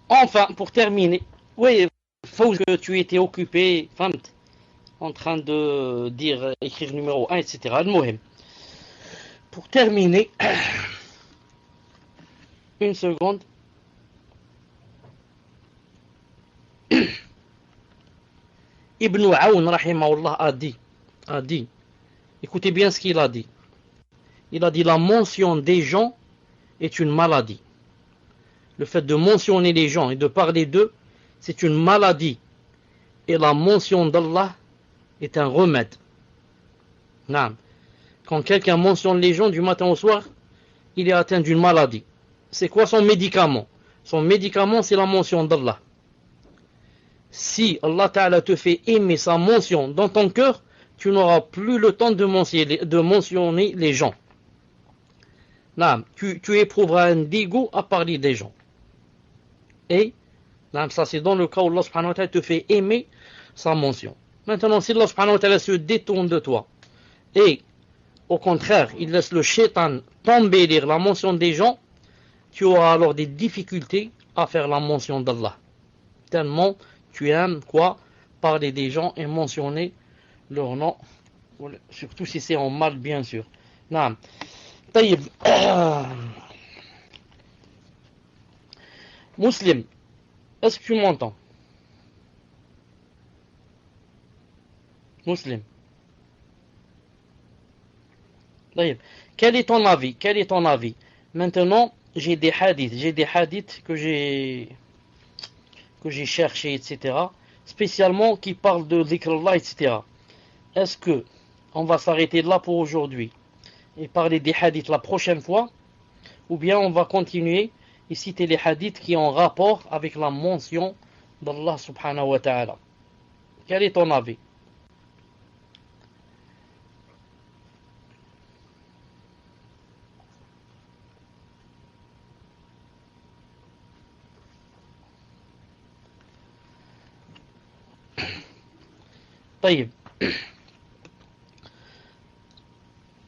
Enfin, pour terminer, oui, faut que tu étais occupé, en train de écrire numéro 1, etc. Al-Muhim. Pour terminer, une seconde. Ibn Aoun, rahimahullah, a dit, écoutez bien ce qu'il a dit. Il a dit, la mention des gens est une maladie. Le fait de mentionner les gens et de parler d'eux, c'est une maladie. Et la mention d'Allah est un remède. Non. Quand quelqu'un mentionne les gens du matin au soir, il est atteint d'une maladie. C'est quoi son médicament? Son médicament, c'est la mention d'Allah. Si Allah Ta'ala te fait aimer sa mention dans ton cœur, tu n'auras plus le temps de mentionner les gens. Non. Tu éprouveras un dégoût à parler des gens. Et Ça, c'est dans le cas où Allah subhanahu wa ta'ala te fait aimer sa mention. Maintenant, si Allah subhanahu wa ta'ala se détourne de toi, et au contraire, il laisse le shaitan t'embellir la mention des gens, tu auras alors des difficultés à faire la mention d'Allah. Tellement tu aimes quoi? Parler des gens et mentionner leur nom, surtout si c'est en mal, bien sûr. Naam. طيب. Muslim, est-ce que tu m'entends? Muslim. طيب. Quel est ton avis? Quel est ton avis? Maintenant, j'ai des hadiths que j'ai cherchés, etc. Spécialement qui parlent de dhikrullah, etc. Est-ce que on va s'arrêter là pour aujourd'hui et parler des hadiths la prochaine fois, ou bien on va continuer et citer les hadiths qui ont rapport avec la mention d'Allah subhanahu wa ta'ala? Quel est ton avis? طيب.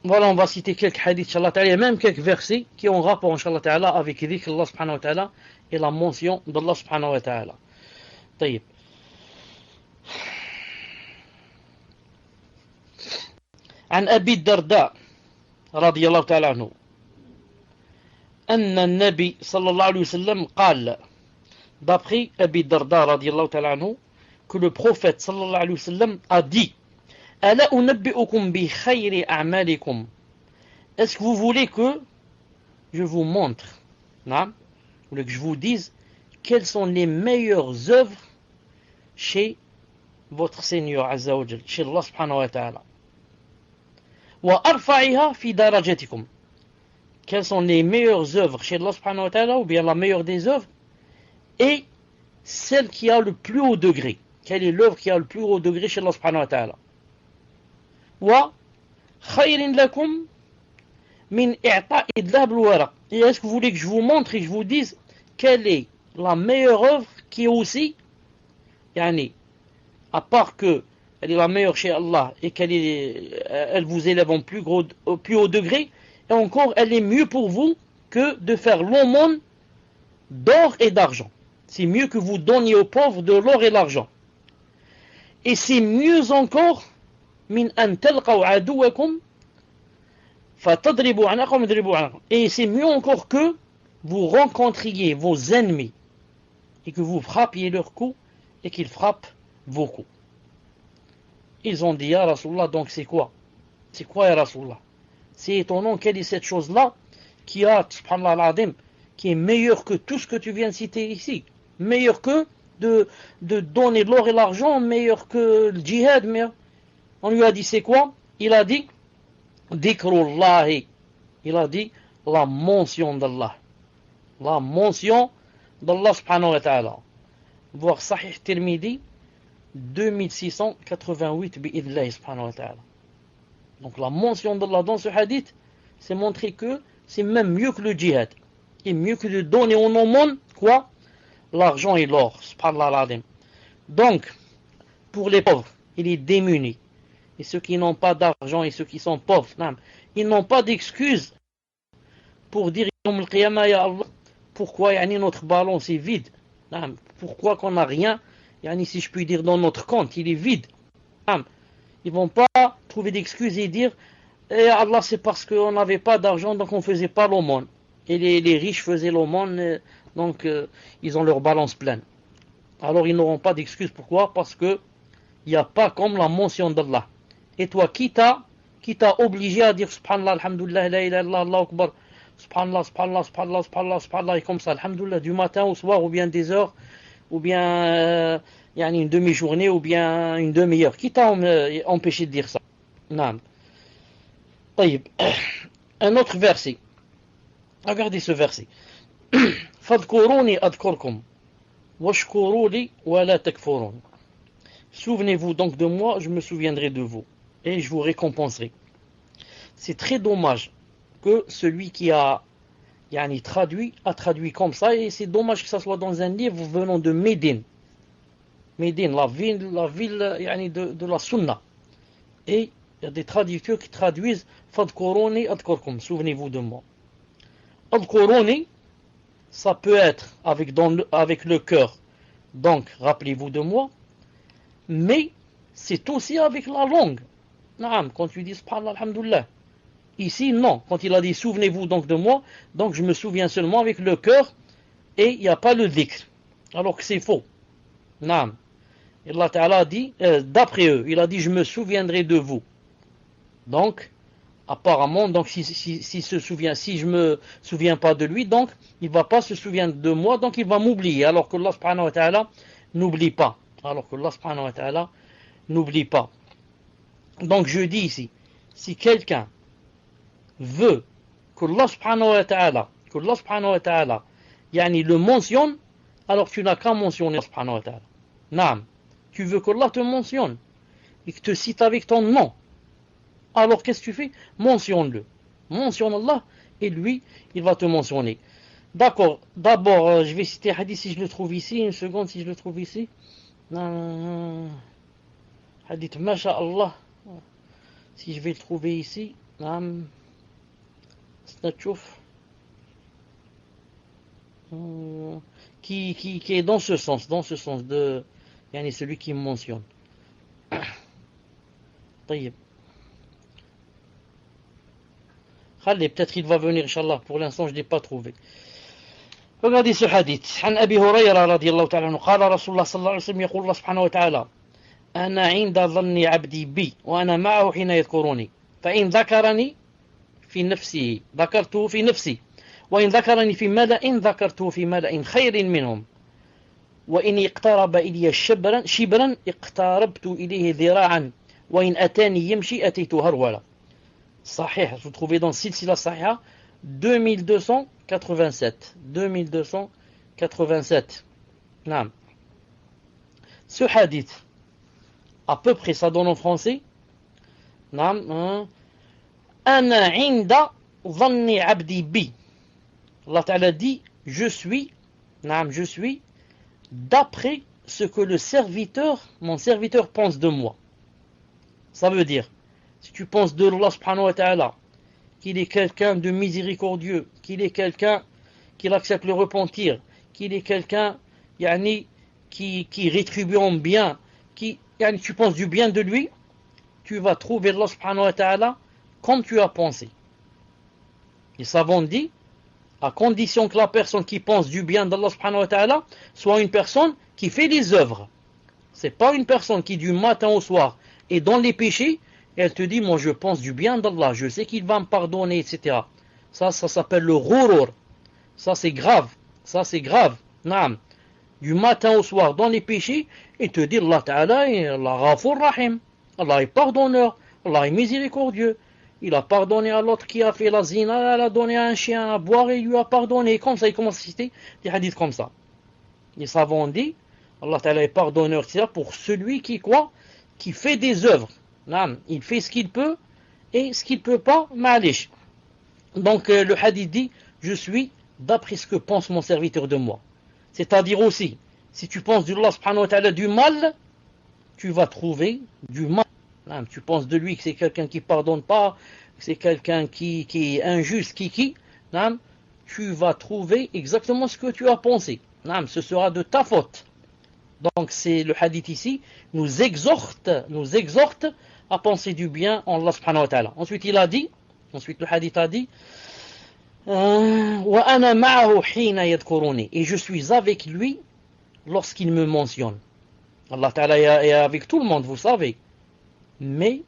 Voilà, on va citer quelques hadiths, Inch'Allah Ta'ala, et même quelques versets qui ont rapport, Inch'Allah Ta'ala, avec dhikr Allah subhanahu wa ta'ala et la mention d'Allah subhanahu wa ta'ala. طيب. عن أبي الدرداء رضي الله تعالى عنه أن النبي صلى الله عليه وسلم قال, d'après Abi Darda رضي الله تعالى عنه, que le prophète sallallahu alayhi wa sallam a dit: Ala unabbi'ukum bi khayri a'malikum. Est-ce que vous voulez que je vous montre, vous voulez que je vous dise quelles sont les meilleures œuvres chez votre Seigneur Azza wa Jal, chez Allah subhanahu wa ta'ala? Wa arfa'iha fi darajatikum. Quelles sont les meilleures œuvres chez Allah subhanahu wa ta'ala, ou bien la meilleure des œuvres, et celle qui a le plus haut degré. Quelle est l'œuvre qui a le plus haut degré chez Allah subhanahu wa ta'ala? Wa khayrin lakum min i'ta'i dhahab al-waraq. Et est-ce que vous voulez que je vous montre et que je vous dise quelle est la meilleure œuvre qui est aussi, à part que elle est la meilleure chez Allah et elle vous élève au plus haut degré, et encore elle est mieux pour vous que de faire l'aumône d'or et d'argent. C'est mieux que vous donniez aux pauvres de l'or et l'argent. Et c'est mieux encore min an talqaw aduwakum fatadribu anaqum adribu anaqum. Et c'est mieux encore que vous rencontriez vos ennemis et que vous frappiez leurs coups et qu'ils frappent vos coups. Ils ont dit: Ya Rasulullah, donc c'est quoi? C'est quoi, Ya Rasulullah? C'est étonnant, quelle est cette chose-là qui a, subhanallah al-azim, qui est meilleure que tout ce que tu viens de citer ici, meilleur que de donner l'or et l'argent, meilleur que le djihad. On lui a dit: c'est quoi? Il a dit dhikrullahi. Il a dit la mention d'Allah. La mention d'Allah subhanahu wa ta'ala. Voir Sahih Tirmidhi 2688 bi'idlahi subhanahu wa ta'ala. Donc la mention d'Allah dans ce hadith, c'est montrer que c'est même mieux que le djihad. Et mieux que de donner au aumône, quoi? L'argent et l'or, subhanallah al-azim. Donc, pour les pauvres et les démunis, et ceux qui n'ont pas d'argent et ceux qui sont pauvres, ils n'ont pas d'excuse pour dire: Yawm al-Qiyamah, ya Allah, pourquoi notre balance est vide? Pourquoi qu'on n'a rien, si je puis dire, dans notre compte, il est vide? Ils vont pas trouver d'excuses et dire: Allah, c'est parce qu'on n'avait pas d'argent, donc on faisait pas l'aumône. Et les riches faisaient l'aumône, donc ils ont leur balance pleine. Alors ils n'auront pas d'excuses. Pourquoi? Parce que il n'y a pas comme la mention d'Allah. Et toi, qui t'a obligé à dire subhanallah, alhamdulillah, la ilaha illallah, Allahu akbar, subhanallah, subhanallah, subhanallah, subhanallah, subhanallah, et comme ça, alhamdulillah, du matin au soir, ou bien des heures, ou bien une demi-journée, ou bien une demi-heure? Qui t'a empêché de dire ça? Non. Un autre verset. Regardez ce verset. Fadhkuruni adhkurkum washkuru li wa la takfurun. Souvenez-vous donc de moi, je me souviendrai de vous et je vous récompenserai. C'est très dommage que celui qui a Yani a traduit comme ça, et c'est dommage que ça soit dans un livre venant de Médine. Médine, la ville yani de la Sunna. Et il y a des traducteurs qui traduisent Fadkuruni adkurkum, souvenez-vous de moi. Adkuruni, ça peut être avec le cœur, donc rappelez-vous de moi, mais c'est aussi avec la langue. Naam, quand tu dis subhanallah, alhamdoulilah. Ici, non. Quand il a dit souvenez-vous donc de moi, donc je me souviens seulement avec le cœur et il n'y a pas le dhikr. Alors que c'est faux. Naam. Et Allah Ta'ala dit, d'après eux, il a dit je me souviendrai de vous. Donc, apparemment, donc si je me souviens pas de lui, donc il va pas se souvenir de moi, donc il va m'oublier. Alors que Allah Subhanahu wa Ta'ala n'oublie pas. Alors que Allah Subhanahu wa Ta'ala n'oublie pas. Donc je dis ici, si quelqu'un veut que Allah Subhanahu wa Ta'ala, yani le mentionne, alors tu n'as qu'à mentionner Allah Subhanahu wa Ta'ala. Naam. Tu veux qu'Allah te mentionne et que te cite avec ton nom. Alors qu'est-ce que tu fais? Mentionne-le. Mentionne Allah et lui, il va te mentionner. D'accord. D'abord, je vais citer un hadith si je le trouve ici. Une seconde si je le trouve ici. Hadith, masha'Allah. Si je vais le trouver ici. Qui est dans ce sens de yani celui qui me mentionne. طيب. Peut-être il va venir, Inch'Allah. Pour l'instant, je ne l'ai pas trouvé. Regardez ce hadith. عن أبي هريرة رضي الله تعالى عنه قال رسول الله صلى الله عليه وسلم يقول الله سبحانه وتعالى أنا عند ظن عبدي بي وأنا معه حين يذكرني فإن ذكرني في نفسه ذكرته في نفسي وإن ذكرني في ملأ ذكرته في ملأ خير منهم وإن اقترب إلي شبرا اقتربت إليه ذراعا وإن أتاني يمشي أتيته هرولا. صحيح, vous trouvez dans Silsila Sahiha 2287. 2287. Non. Ce hadith, à peu près ça donne en français. Non. Ana inda dhanni abdi bi. Allah Ta'ala dit je suis d'après ce que mon serviteur pense de moi. Ça veut dire, si tu penses de Allah subhanahu wa ta'ala, qu'il est quelqu'un de miséricordieux, qu'il est quelqu'un qui accepte le repentir, qu'il est quelqu'un qui rétribue en bien, tu penses du bien de lui, tu vas trouver Allah subhanahu wa ta'ala comme tu as pensé. Les savants disent, à condition que la personne qui pense du bien d'Allah subhanahu wa ta'ala soit une personne qui fait des œuvres. C'est pas une personne qui du matin au soir est dans les péchés, et elle te dit, moi je pense du bien d'Allah, je sais qu'il va me pardonner, etc. Ça s'appelle le ghurur. Ça c'est grave. Naam. Du matin au soir dans les péchés, et te dit Allah ta'ala est Allah ghafur rahim. Allah est pardonneur, Allah est miséricordieux. Il a pardonné à l'autre qui a fait la zina, il a donné à un chien à boire et il lui a pardonné. Comme ça, il commence à citer des hadiths comme ça. Les savants dit, Allah Ta'ala est pardonneur, etc. pour celui qui fait des œuvres. Il fait ce qu'il peut et ce qu'il ne peut pas, ma'alish. Donc le hadith dit, je suis d'après ce que pense mon serviteur de moi. C'est-à-dire aussi, si tu penses d'Allah subhanahu wa ta'ala du mal, tu vas trouver du mal. Tu penses de lui que c'est quelqu'un qui pardonne pas, que c'est quelqu'un qui est injuste, tu vas trouver exactement ce que tu as pensé. Ce sera de ta faute. Donc c'est le hadith ici, nous exhorte à penser du bien en Allah subhanahu wa ta'ala. Ensuite le hadith a dit, وَأَنَا مَعَهُ حِينَ يَذْكُرُونِي, et je suis avec lui lorsqu'il me mentionne. Allah ta'ala est avec tout le monde, vous savez. Mais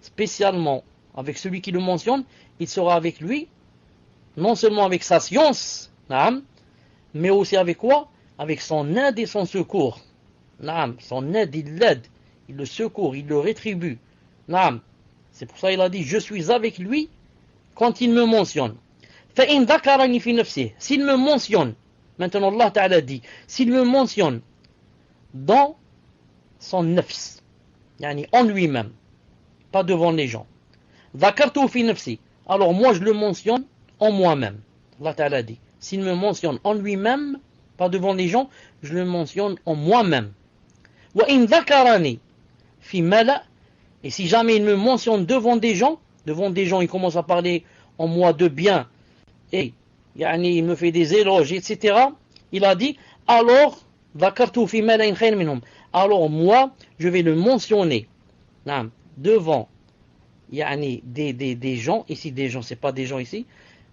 spécialement avec celui qui le mentionne, il sera avec lui, non seulement avec sa science, mais aussi avec quoi? Avec son aide et son secours. Son aide, il l'aide, il le secourt, il le rétribue. C'est pour ça qu'il a dit, je suis avec lui quand il me mentionne. فَإِنْ ذَكَرَنِي فِي نَفْسِهِ, s'il me mentionne, maintenant Allah Ta'ala dit, s'il me mentionne dans son nafs, en lui-même, pas devant les gens. ذَكَرْتُهُ فِي نَفْسِهِ, alors moi je le mentionne en moi-même. Allah Ta'ala dit, s'il me mentionne en lui-même, pas devant les gens, je le mentionne en moi-même. Wa in dhakarani fi mala, et si jamais il me mentionne devant des gens, il commence à parler en moi de bien, et il me fait des éloges, etc. Il a dit, alors, dhakartu fi mala'in khayr minhum, alors moi, je vais le mentionner devant des gens, ici des gens, c'est pas des gens ici,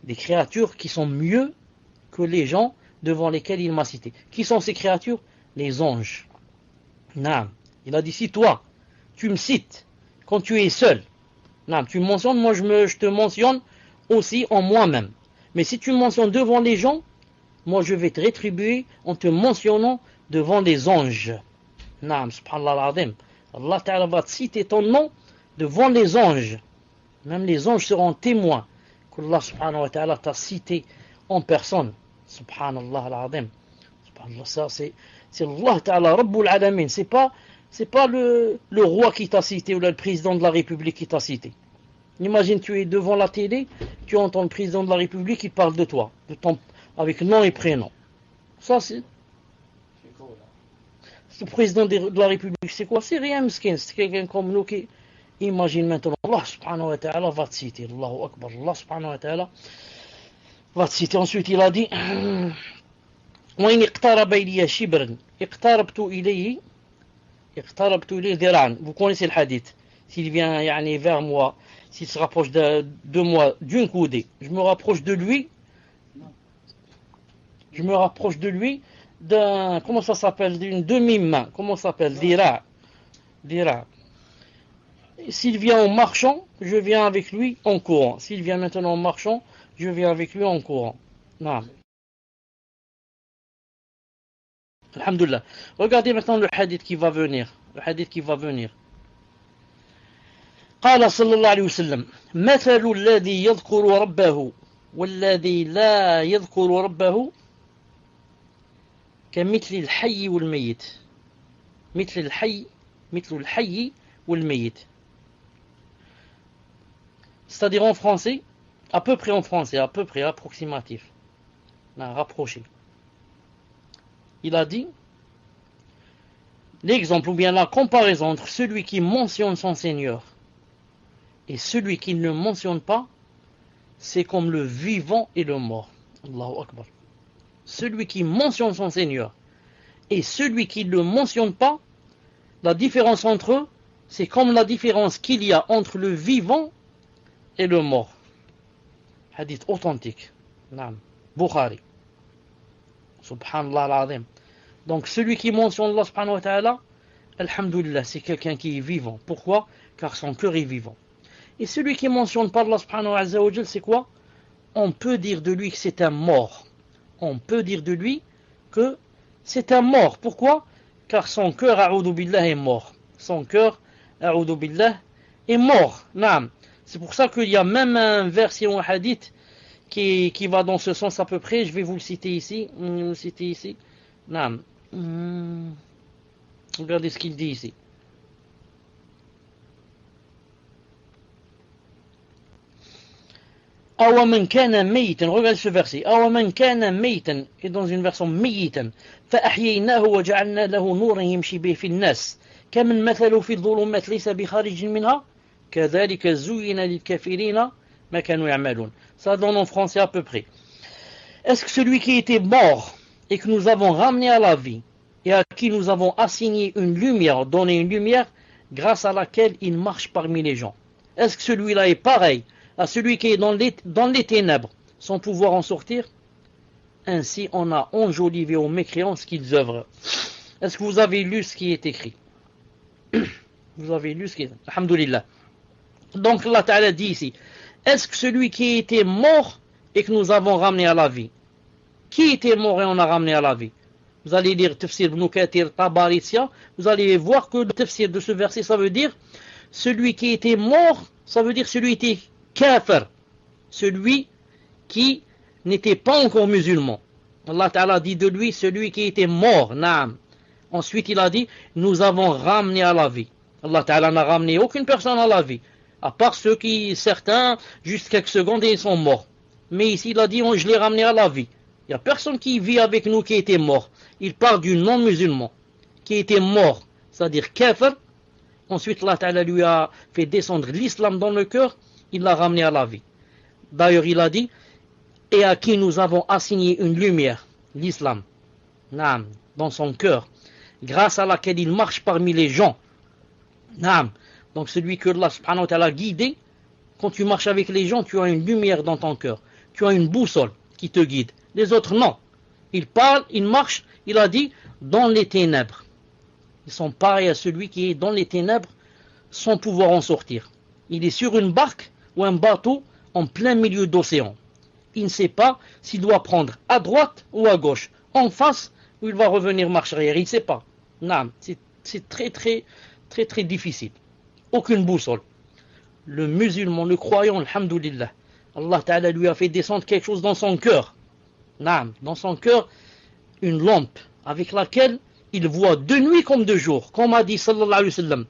des créatures qui sont mieux que les gens devant lesquels il m'a cité. Qui sont ces créatures? Les anges. Il a dit, si toi, tu me cites quand tu es seul, tu me mentionnes, moi je te mentionne aussi en moi-même. Mais si tu me mentionnes devant les gens, moi je vais te rétribuer en te mentionnant devant les anges. Subhanallah al-Azim. Allah Ta'ala va te citer ton nom devant les anges. Même les anges seront témoins qu'Allah Subhanahu wa Ta'ala t'a cité en personne. Subhanallah al-Azim. Subhanallah, ça c'est Allah Ta'ala, Rabbul Alamin. C'est pas le roi qui t'a cité ou le président de la République qui t'a cité. Imagine, tu es devant la télé, tu entends le président de la République qui parle de toi, avec nom et prénom. Ça c'est... Le président de la République, c'est quoi? C'est rien, miskin. C'est quelqu'un comme nous qui imagine maintenant. Allah subhanahu wa ta'ala va te citer. Allahu Akbar. Allah subhanahu wa ta'ala va te citer. Ensuite, il a dit وَإِنِ اقْتَرَبَ إِلَيَّ شِبْرًا اقْتَرَبْتُ إِلَيْهِ ذِرَاعًا. Vous connaissez le hadith. S'il vient vers moi, s'il se rapproche de moi d'une coudée, je me rapproche de lui comment ça s'appelle, d'une demi-main, comment ça s'appelle, dira. S'il vient en marchant, je viens avec lui en courant. S'il vient maintenant en marchant, je viens avec lui en courant. Non. Alhamdulillah. Regardez maintenant le hadith qui va venir. قال صلى الله عليه وسلم مثل الذي يذكر ربه والذي لا يذكر ربه كمثل الحي والميت. مثل الحي والميت. C'est-à-dire en français, à peu près approximatif. Rapproché. Il a dit l'exemple ou bien la comparaison entre celui qui mentionne son Seigneur et celui qui ne le mentionne pas, c'est comme le vivant et le mort. Allahu Akbar. Celui qui mentionne son Seigneur et celui qui ne le mentionne pas, la différence entre eux, c'est comme la différence qu'il y a entre le vivant et le mort. Hadith authentique. Bukhari. Subhanallah al-Azim. Donc celui qui mentionne Allah subhanahu wa ta'ala, alhamdulillah, c'est quelqu'un qui est vivant. Pourquoi? Car son cœur est vivant. Et celui qui mentionne pas Allah subhanahu wa ta'ala, c'est quoi? On peut dire de lui que c'est un mort. Pourquoi? Car son cœur, a'udhu billah, est mort. Naam. C'est pour ça qu'il y a même un verset ou un hadith qui va dans ce sens à peu près. Je vais vous le citer ici. Naam. Regardez ce qu'il dit ici. أَوَمَنْ كَانَ مَيْتًا, regardez ce verset. أَوَمَنْ كَانَ مَيْتًا, et dans une version مَيِّتًا فَأَحْيَيْنَاهُ وَجَعَلْنَا لَهُ نُورًا يَمْشِي بِهِ فِي النَّاسِ كَمَنْ مَثَلُهُ فِي الظُّلُمَاتِ لَيْسَ بِخَارِجٍ مِنْهَا كَذَلِكَ زُيِّنَ لِلْكَافِرِينَ مَا كَانُوا يَعْمَلُونَ. Ça donne en français à peu près. Est-ce que celui qui était mort et que nous avons ramené à la vie et à qui nous avons assigné une lumière, donné une lumière grâce à laquelle il marche parmi les gens, est-ce que celui-là est pareil à celui qui est dans les ténèbres sans pouvoir en sortir? Ainsi on a enjolivé aux mécréants ce qu'ils œuvrent. Est-ce que vous avez lu ce qui est écrit? Vous avez lu ce qui est... Alhamdulillah. Donc Allah Ta'ala dit ici, est-ce que celui qui était mort et que nous avons ramené à la vie? Qui était mort et on a ramené à la vie? Vous allez lire Tafsir Ibn Kathir Tabaritsia, vous allez voir que le tafsir de ce verset, ça veut dire celui qui était mort, ça veut dire celui qui était kafir, celui qui n'était pas encore musulman. Allah Ta'ala dit de lui celui qui était mort. Naam. Ensuite il a dit nous avons ramené à la vie. Allah Ta'ala n'a ramené aucune personne à la vie, à part ceux qui, certains, juste quelques secondes et ils sont morts. Mais ici, il a dit, je l'ai ramené à la vie. Il n'y a personne qui vit avec nous qui était mort. Il parle du non-musulman, qui était mort, c'est-à-dire kafir. Ensuite, Allah Ta'ala lui a fait descendre l'islam dans le cœur, il l'a ramené à la vie. D'ailleurs, il a dit, et à qui nous avons assigné une lumière, l'islam, naam, dans son cœur, grâce à laquelle il marche parmi les gens. Naam. Donc celui que Allah subhanahu wa ta'ala a guidé, quand tu marches avec les gens, tu as une lumière dans ton cœur. Tu as une boussole qui te guide. Les autres, non. Ils parlent, ils marchent, il a dit, dans les ténèbres. Ils sont pareils à celui qui est dans les ténèbres sans pouvoir en sortir. Il est sur une barque ou un bateau en plein milieu d'océan. Il ne sait pas s'il doit prendre à droite ou à gauche, en face ou il va revenir marche arrière. Il ne sait pas. Non, c'est très difficile. Aucune boussole. Le musulman, le croyant, alhamdoulilah, Allah Ta'ala lui a fait descendre quelque chose dans son cœur. Non, dans son cœur, une lampe avec laquelle il voit de nuit comme de jour. Comme a dit sallallahu alayhi wa sallam.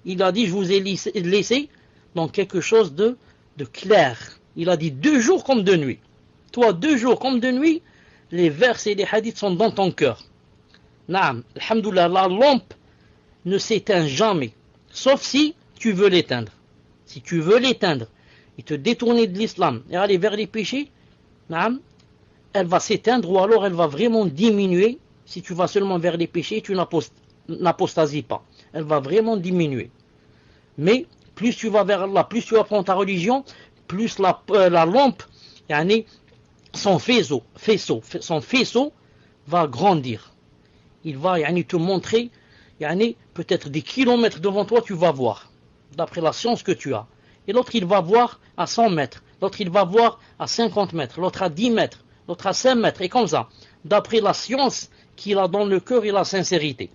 Il a dit, je vous ai laissé dans quelque chose de clair. Il a dit 2 jours comme de nuit. Toi, 2 jours comme de nuit, les versets et les hadiths sont dans ton cœur. Naam, alhamdoulilah, la lampe ne s'éteint jamais, sauf si tu veux l'éteindre. Si tu veux l'éteindre et te détourner de l'islam et aller vers les péchés, naam, elle va s'éteindre ou alors elle va vraiment diminuer. Si tu vas seulement vers les péchés, tu n'apostasies pas. Elle va vraiment diminuer. Mais plus tu vas vers Allah, plus tu apprends ta religion, plus la lampe, son faisceau va grandir. Il va te montrer, peut-être des kilomètres devant toi, tu vas voir, d'après la science que tu as. Et l'autre, il va voir à 100 mètres. L'autre, il va voir à 50 mètres. L'autre à 10 mètres. L'autre à 5 mètres. Et comme ça, d'après la science qu'il a dans le cœur et la sincérité.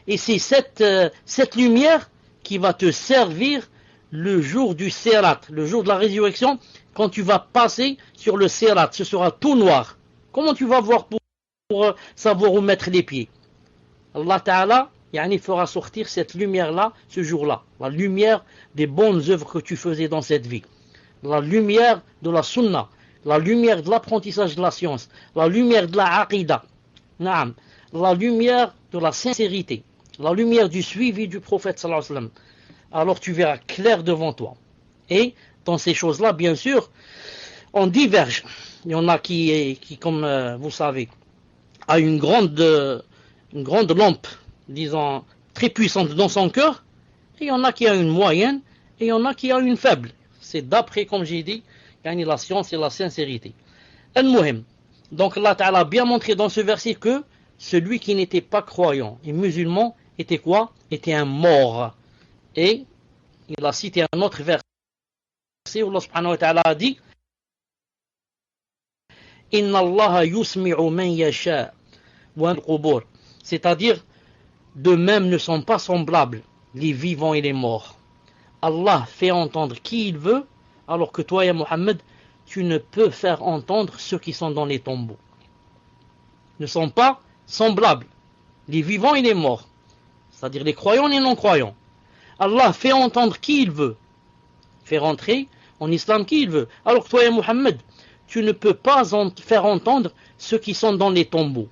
Et c'est cette lumière qui va te servir le jour du Sirat, le jour de la résurrection, quand tu vas passer sur le Sirat, ce sera tout noir. Comment tu vas voir pour savoir où mettre les pieds? Allah Ta'ala fera sortir cette lumière-là, ce jour-là, la lumière des bonnes œuvres que tu faisais dans cette vie, la lumière de la sunna, la lumière de l'apprentissage de la science, la lumière de la aqidah, la lumière de la sincérité, la lumière du suivi du prophète sallallahu alayhi wa sallam. Alors tu verras clair devant toi. Et dans ces choses-là, bien sûr, on diverge. Il y en a qui comme vous savez, a une grande lampe, disons, très puissante dans son cœur, et il y en a qui a une moyenne, et il y en a qui a une faible. C'est d'après, comme j'ai dit, la science et la sincérité. Al-Muhim. Donc Allah Ta'ala a bien montré dans ce verset que celui qui n'était pas croyant et musulman était quoi? Était un mort. Et il a cité un autre verset où Allah subhanahu wa ta'ala a dit Inna Allah yusmi'u man yasha wa al-qubur. C'est-à-dire, de même ne sont pas semblables les vivants et les morts. Allah fait entendre qui il veut, alors que toi, ya Muhammad, tu ne peux faire entendre ceux qui sont dans les tombeaux. Ne sont pas semblables, les vivants et les morts, c'est-à-dire les croyants et les non-croyants. Allah fait entendre qui il veut, fait rentrer en islam qui il veut. Alors que toi, ya Muhammad, tu ne peux pas faire entendre ceux qui sont dans les tombeaux.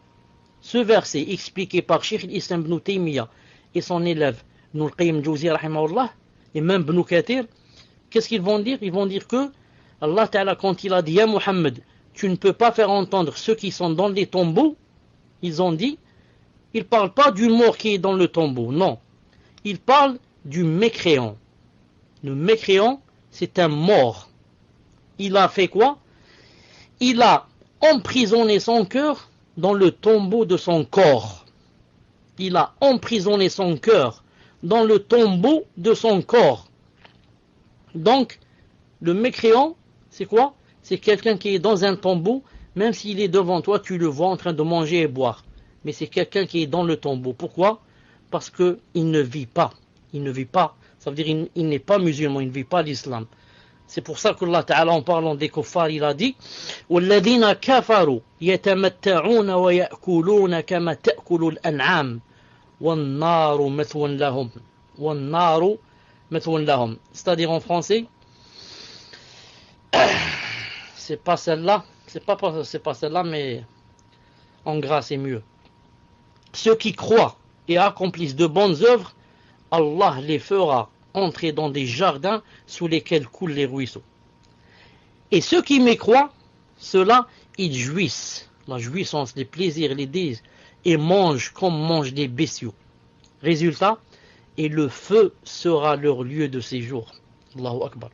Ce verset expliqué par Cheikh al-Islam ibn Taymiyyah et son élève Ibn al-Qayyim al-Jawziyya rahimahullah, et même Ibn Kathir, qu'est-ce qu'ils vont dire? Ils vont dire que Allah Ta'ala, quand il a dit, ya Muhammad, tu ne peux pas faire entendre ceux qui sont dans les tombeaux, ils ont dit, il ne parle pas du mort qui est dans le tombeau, non. Il parle du mécréant. Le mécréant, c'est un mort. Il a fait quoi? Il a emprisonné son cœur dans le tombeau de son corps. Il a emprisonné son cœur dans le tombeau de son corps. Donc, le mécréant, c'est quoi? C'est quelqu'un qui est dans un tombeau, même s'il est devant toi, tu le vois en train de manger et boire. Mais c'est quelqu'un qui est dans le tombeau. Pourquoi? Parce qu'il ne vit pas. Il ne vit pas. Ça veut dire qu'il n'est pas musulman, il ne vit pas l'islam. C'est pour ça qu'Allah Ta'ala, en parlant des kuffars, il a dit وَالَّذِينَ كَفَرُوا يَتَمَتَّعُونَ وَيَأْكُلُونَ كَمَا تَأْكُلُ الْأَنْعَامُ وَالنَّارُ مَثْوًى لَهُمْ وَالنَّارُ مَثْوًى لَهُمْ. C'est-à-dire en français, c'est pas celle-là, c'est pas celle-là, mais en gras c'est mieux. Ceux qui croient et accomplissent de bonnes œuvres, Allah les fera entrer dans des jardins sous lesquels coulent les ruisseaux. Et ceux qui mécroient, ceux-là, ils jouissent, la jouissance, les plaisirs, les désirs, et mangent comme mangent des bestiaux. Résultat, et le feu sera leur lieu de séjour. Allahu Akbar.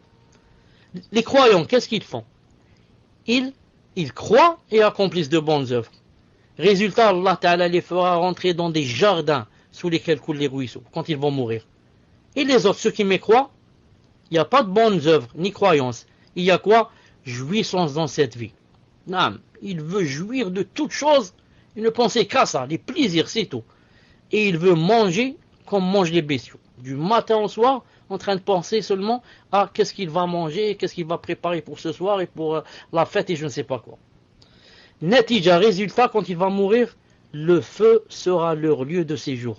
Les croyants, qu'est-ce qu'ils font? Ils croient et accomplissent de bonnes œuvres. Résultat, Allah Ta'ala les fera rentrer dans des jardins sous lesquels coulent les ruisseaux, quand ils vont mourir. Et les autres, ceux qui mécroient, il n'y a pas de bonnes œuvres, ni croyances. Il y a quoi? Jouissance dans cette vie. Non, il veut jouir de toutes choses, il ne pensait qu'à ça, les plaisirs, c'est tout. Et il veut manger comme mangent les bestiaux. Du matin au soir, en train de penser seulement à qu'est-ce qu'il va manger, qu'est-ce qu'il va préparer pour ce soir et pour la fête et je ne sais pas quoi. Natija, résultat, quand il va mourir, le feu sera leur lieu de séjour.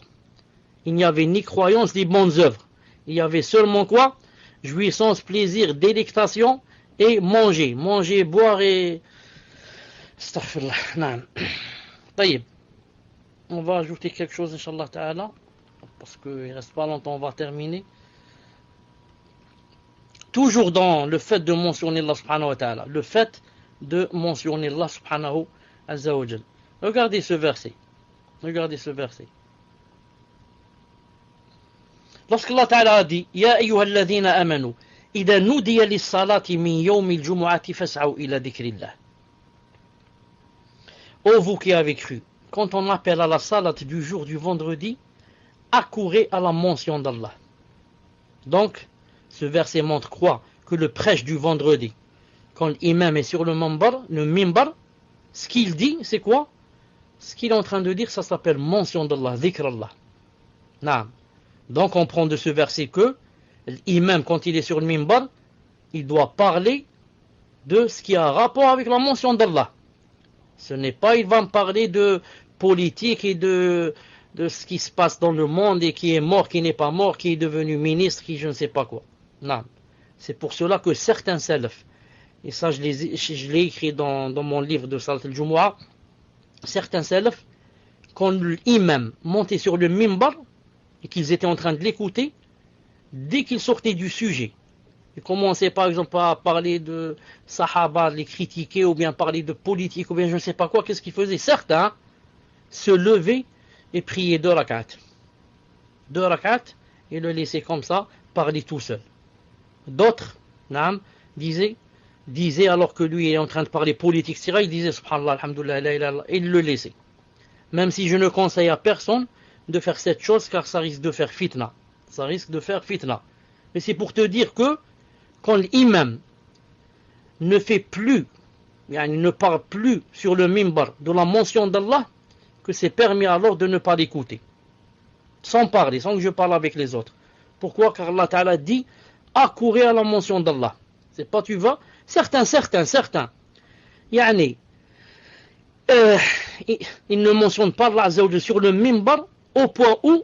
Il n'y avait ni croyance ni bonnes œuvres. Il y avait seulement quoi? Jouissance, plaisir, délectation et manger, boire et... Astaghfirullah. Naam. Taïb. On va ajouter quelque chose, Inch'Allah Ta'ala, parce qu'il ne reste pas longtemps, on va terminer. Toujours dans le fait de mentionner Allah Subhanahu wa Ta'ala, le fait de mentionner Allah Subhanahu Azza wa Jal. Regardez ce verset. Regardez ce verset. Lorsque Allah Ta'ala a dit Ya ayyuhalladhina amanu idha nudiya lis-salati min yawmil jumu'ati fas'aw ila dhikrillah. Ô vous qui avez cru, quand on appelle à la salat du jour du vendredi, accourez à la mention d'Allah. Donc, ce verset montre quoi? Que le prêche du vendredi, quand l'imam est sur le mimbar, ce qu'il dit, c'est quoi? Ce qu'il est en train de dire, ça s'appelle mention d'Allah, dhikr Allah. Naam. Donc on prend de ce verset que l'imam, quand il est sur le mimbar, il doit parler de ce qui a rapport avec la mention d'Allah. Ce n'est pas, il va me parler de politique et de ce qui se passe dans le monde et qui est mort, qui n'est pas mort, qui est devenu ministre, qui je ne sais pas quoi. Non. C'est pour cela que certains salafs, et ça je l'ai écrit dans mon livre de Salat al-Jumu'ah, certains salafs, quand l'imam montait sur le mimbar, et qu'ils étaient en train de l'écouter, dès qu'ils sortaient du sujet, ils commençaient par exemple à parler de Sahaba, les critiquer, ou bien parler de politique, ou bien je ne sais pas quoi, qu'est-ce qu'ils faisaient? Certains se levaient et priaient 2 rak'at. 2 rak'at, et le laissaient comme ça, parler tout seul. D'autres, disaient alors que lui est en train de parler politique, il disait Subhanallah, Alhamdulillah, la ilaha illallah, et il le laissait. Même si je ne conseille à personne de faire cette chose, car ça risque de faire fitna. Ça risque de faire fitna. Mais c'est pour te dire que quand l'imam ne fait plus, il ne parle plus sur le mimbar de la mention d'Allah, que c'est permis alors de ne pas l'écouter. Sans parler, sans que je parle avec les autres. Pourquoi? Car Allah Ta'ala dit accourez à la mention d'Allah. C'est pas tu vas. Certains. Ils ne mentionnent pas Allah Azza wa Jalla sur le mimbar au point où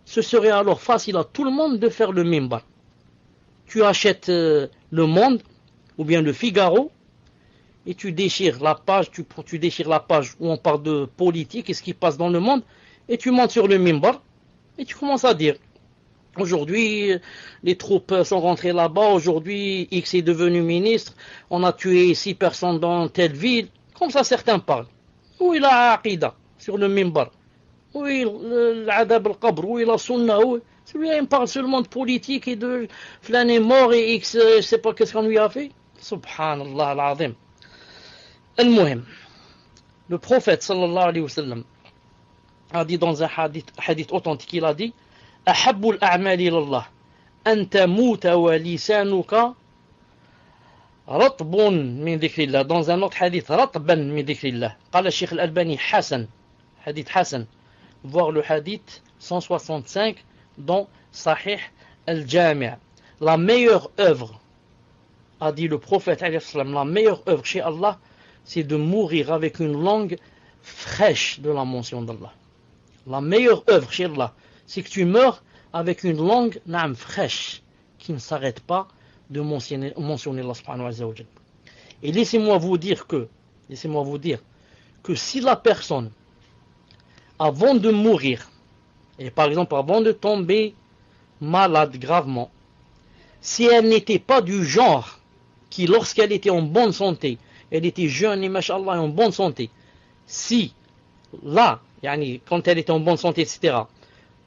ce serait alors facile à tout le monde de faire le mimbar. Tu achètes Le Monde ou bien le Figaro et tu déchires la page, tu déchires la page où on parle de politique et ce qui passe dans le monde et tu montes sur le mimbar et tu commences à dire aujourd'hui les troupes sont rentrées là-bas, aujourd'hui X est devenu ministre, on a tué 6 personnes dans telle ville, comme ça certains parlent. Où est la aqida sur le mimbar? Oui, l'adab al-qabr, oui, la sunna, oui. Celui-là, il parle seulement de politique et de flan est mort et X, je ne sais pas qu'est-ce qu'on lui a fait. Subhanallah al-azim. Al-Muhim. Le prophète, sallallahu alayhi wa sallam, a dit dans un hadith authentique, il a dit أحب الأعمال إلى الله أن تموت ولسانك رطب من ذكر الله. Dans un autre hadith, رطبا من ذكر الله. قال الشيخ الألباني حسن. Hadith Hassan. Voir le hadith 165 dans Sahih al-Jami'. La meilleure œuvre, a dit le prophète, la meilleure œuvre chez Allah, c'est de mourir avec une langue fraîche de la mention d'Allah. La meilleure œuvre chez Allah, c'est que tu meurs avec une langue fraîche, qui ne s'arrête pas de mentionner Allah subhanahu wa ta'ala. Et laissez-moi vous dire que si la personne, avant de mourir, et par exemple avant de tomber malade gravement, si elle n'était pas du genre qui, lorsqu'elle était en bonne santé, elle était jeune et machallah en bonne santé, si là, quand elle était en bonne santé, etc.,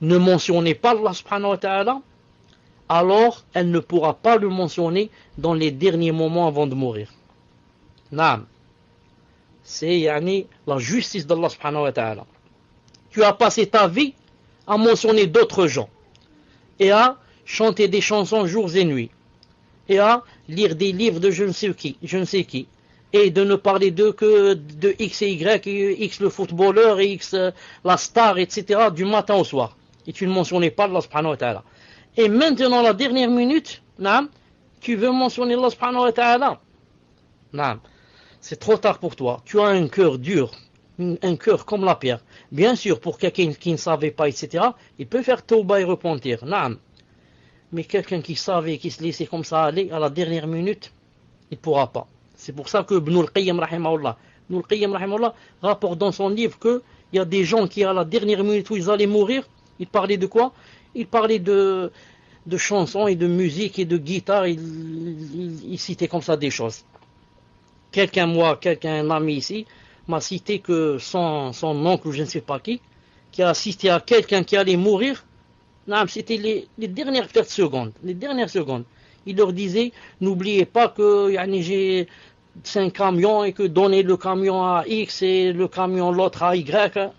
ne mentionnait pas Allah subhanahu wa ta'ala, alors elle ne pourra pas le mentionner dans les derniers moments avant de mourir. Naam. C'est la justice d'Allah subhanahu wa ta'ala. Tu as passé ta vie à mentionner d'autres gens et à chanter des chansons jours et nuits et à lire des livres de je ne sais qui et de ne parler d'eux que de X et Y, et X le footballeur, et X la star, etc. du matin au soir. Et tu ne mentionnais pas Allah subhanahu wa ta'ala. Et maintenant, la dernière minute, tu veux mentionner Allah subhanahu wa ta'ala. C'est trop tard pour toi. Tu as un cœur dur, un cœur comme la pierre. Bien sûr, pour quelqu'un qui ne savait pas, etc., il peut faire tauba et repentir. Mais quelqu'un qui savait, qui se laissait comme ça aller, à la dernière minute, il ne pourra pas. C'est pour ça que Ibn al-Qayyim rapporte dans son livre qu'il y a des gens qui, à la dernière minute où ils allaient mourir, ils parlaient de quoi? Ils parlaient de chansons et de musique et de guitare. Ils citaient comme ça des choses. Un ami ici, m'a cité que son oncle ou je ne sais pas qui a assisté à quelqu'un qui allait mourir. C'était les dernières secondes. Il leur disait, n'oubliez pas que j'ai 5 camions et que donner le camion à X et le camion l'autre à Y.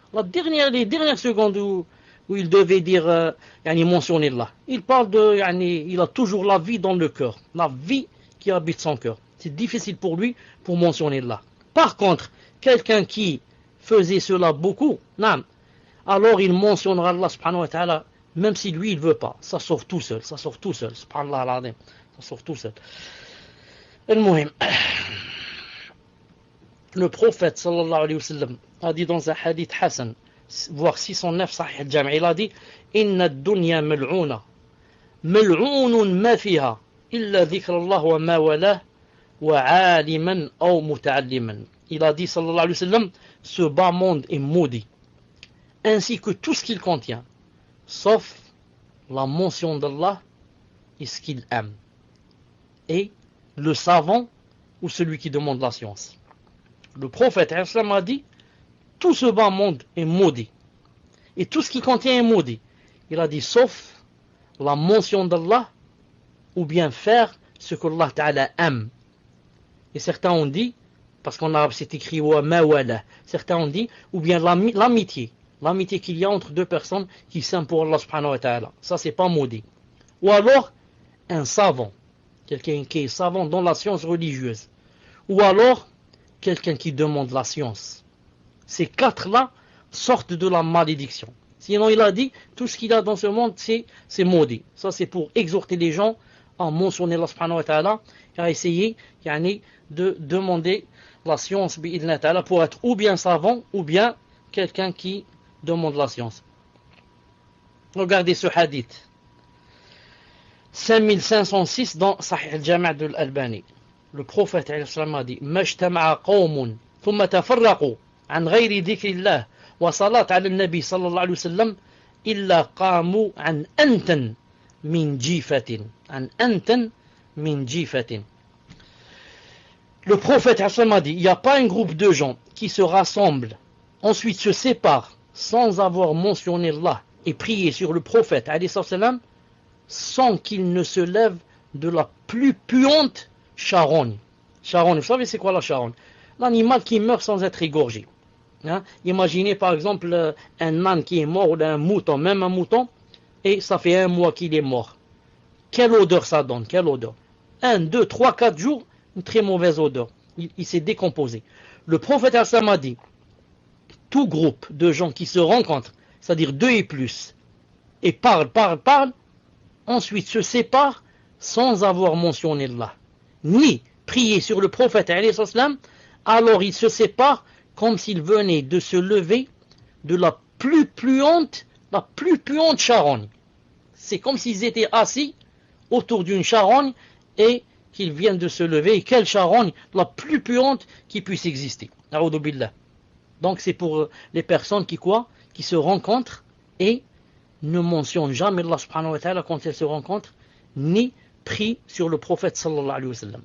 Les dernières secondes où il devait dire, mentionner là. Il parle il a toujours la vie dans le cœur, la vie qui habite son cœur. C'est difficile pour lui pour mentionner là. Par contre, quelqu'un qui faisait cela beaucoup, alors il mentionnera Allah subhanahu wa ta'ala, même si lui il veut pas. Ça sort tout seul, subhanallah al-azim. Ça sort tout seul. Al-Muhim. Le prophète sallallahu alayhi wa sallam a dit dans un hadith Hassan, voire 609 Sahih al-Jami', il a dit Inna ad-dunya mal'una mal'unun ma fiha illa dhikra Allah wa ma wala wa 'aliman aw muta'alliman. Il a dit sallallahu alayhi wa sallam, ce bas monde est maudit, ainsi que tout ce qu'il contient, sauf la mention d'Allah et ce qu'il aime, et le savant ou celui qui demande la science. Le prophète a dit tout ce bas monde est maudit et tout ce qui contient est maudit. Il a dit sauf la mention d'Allah ou bien faire ce que Allah Ta'ala aime. Et certains ont dit, parce qu'en arabe c'est écrit wa ma wala, certains ont dit ou bien l'amitié qu'il y a entre deux personnes qui s'aiment pour Allah subhanahu wa ta'ala. Ça c'est pas maudit. Ou alors un savant, quelqu'un qui est savant dans la science religieuse. Ou alors quelqu'un qui demande la science. Ces quatre-là sortent de la malédiction. Sinon, il a dit, tout ce qu'il y a dans ce monde, c'est maudit. Ça, c'est pour exhorter les gens à mentionner Allah subhanahu wa ta'ala et à essayer de demander la science bi'idhna ta'ala pour être ou bien savant ou bien quelqu'un qui demande la science. Regardez ce hadith. 5506 dans Sahih al-Jami' de l'Albani. Le prophète a dit Majtama'a qawmun thumma tafarraqu an ghayri dhikrillah wa salat ala al-nabi sallallahu alayhi wa sallam illa qamu an antan min jifatin. Le prophète a dit il n'y a pas un groupe de gens qui se rassemblent, ensuite se séparent sans avoir mentionné Allah et prié sur le prophète alayhi salam, sans qu'il ne se lève de la plus puante charogne. Charogne, vous savez c'est quoi la charogne? L'animal qui meurt sans être égorgé. Imaginez par exemple un âne qui est mort ou un mouton, même un mouton, et ça fait 1 mois qu'il est mort. Quelle odeur ça donne? Quelle odeur? 1, 2, 3, 4 jours, une très mauvaise odeur. Il s'est décomposé. Le prophète Hassan a dit, tout groupe de gens qui se rencontrent, c'est-à-dire 2 et plus, et parlent, ensuite se séparent sans avoir mentionné Allah, ni prier sur le prophète, alors ils se séparent comme s'ils venaient de se lever de la plus puante charogne. C'est comme s'ils étaient assis autour d'une charogne et qu'il vient de se lever, et quelle charogne la plus puante qui puisse exister. A'udhu billah. Donc c'est pour les personnes qui quoi? Qui se rencontrent et ne mentionnent jamais Allah subhanahu wa ta'ala quand elles se rencontrent, ni prient sur le prophète sallallahu alayhi wa sallam.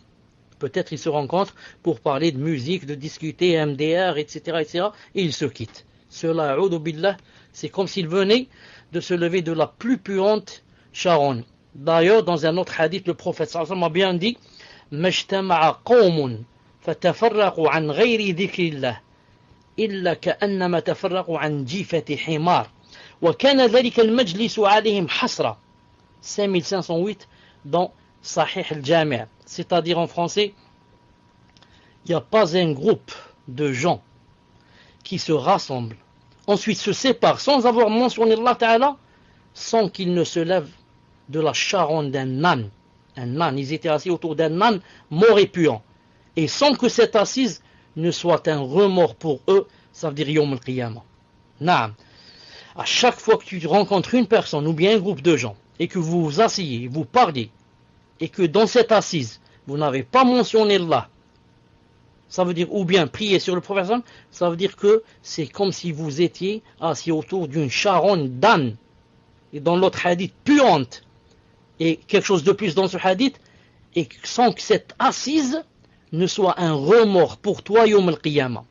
Peut-être ils se rencontrent pour parler de musique, de discuter MDR, etc., etc., et ils se quittent. Cela, a'udhu billah, c'est comme s'ils venaient de se lever de la plus puante charogne. D'ailleurs, dans un autre hadith, le prophète sallallahu alayhi wa sallam a bien dit Majtama'a qawmun fatafarraqu an ghayri dhikrillah illa ka'annama tafarraqu an jifati himar wa kana dhalika al-majlisu alayhim hasra. 5508 dans Sahih al-Jami'. C'est-à-dire en français, il n'y a pas un groupe de gens qui se rassemblent, ensuite se séparent sans avoir mentionné Allah Ta'ala, sans qu'ils ne se lèvent de la charogne d'un âne. Un âne, ils étaient assis autour d'un âne mort et puant. Et sans que cette assise ne soit un remords pour eux, ça veut dire Yawm al-Qiyamah. Naam. À chaque fois que tu rencontres une personne ou bien un groupe de gens, et que vous vous asseyez, vous parlez, et que dans cette assise, vous n'avez pas mentionné Allah, ça veut dire, ou bien prier sur le prophète, ça veut dire que c'est comme si vous étiez assis autour d'une charogne d'âne, et dans l'autre hadith, puante, et quelque chose de plus dans ce hadith, et sans que cette assise ne soit un remords pour toi, Yawm al-Qiyamah.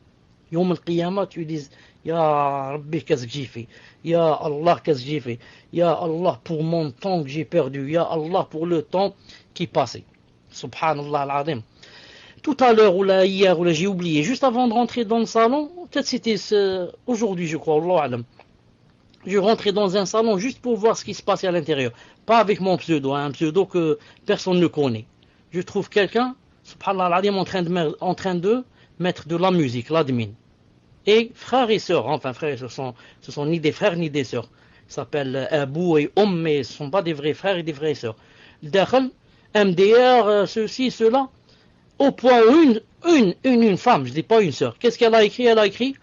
Yawm al-Qiyamah, tu dis, Ya Rabbi, qu'est-ce que j'ai fait? Ya Allah, qu'est-ce que j'ai fait? Ya Allah, pour mon temps que j'ai perdu. Ya Allah, pour le temps qui passait. Subhanallah al-Azim. Tout à l'heure, ou là, hier, ou là, j'ai oublié, juste avant de rentrer dans le salon, peut-être c'était aujourd'hui, je crois, Allah alam. Je rentrais dans un salon juste pour voir ce qui se passait à l'intérieur. Pas avec mon pseudo, un pseudo que personne ne connaît. Je trouve quelqu'un, subhanallah al-Azim, en train de mettre de la musique, l'admin. Et frères et sœurs, enfin frères et sœurs, ce sont ni des frères ni des sœurs. Ils s'appellent Abou et mais ce ne sont pas des vrais frères et des vraies sœurs. Dakhal, MDR, ceci, cela, au point où une femme, je ne dis pas une sœur, qu'est-ce qu'elle a écrit? Elle a écrit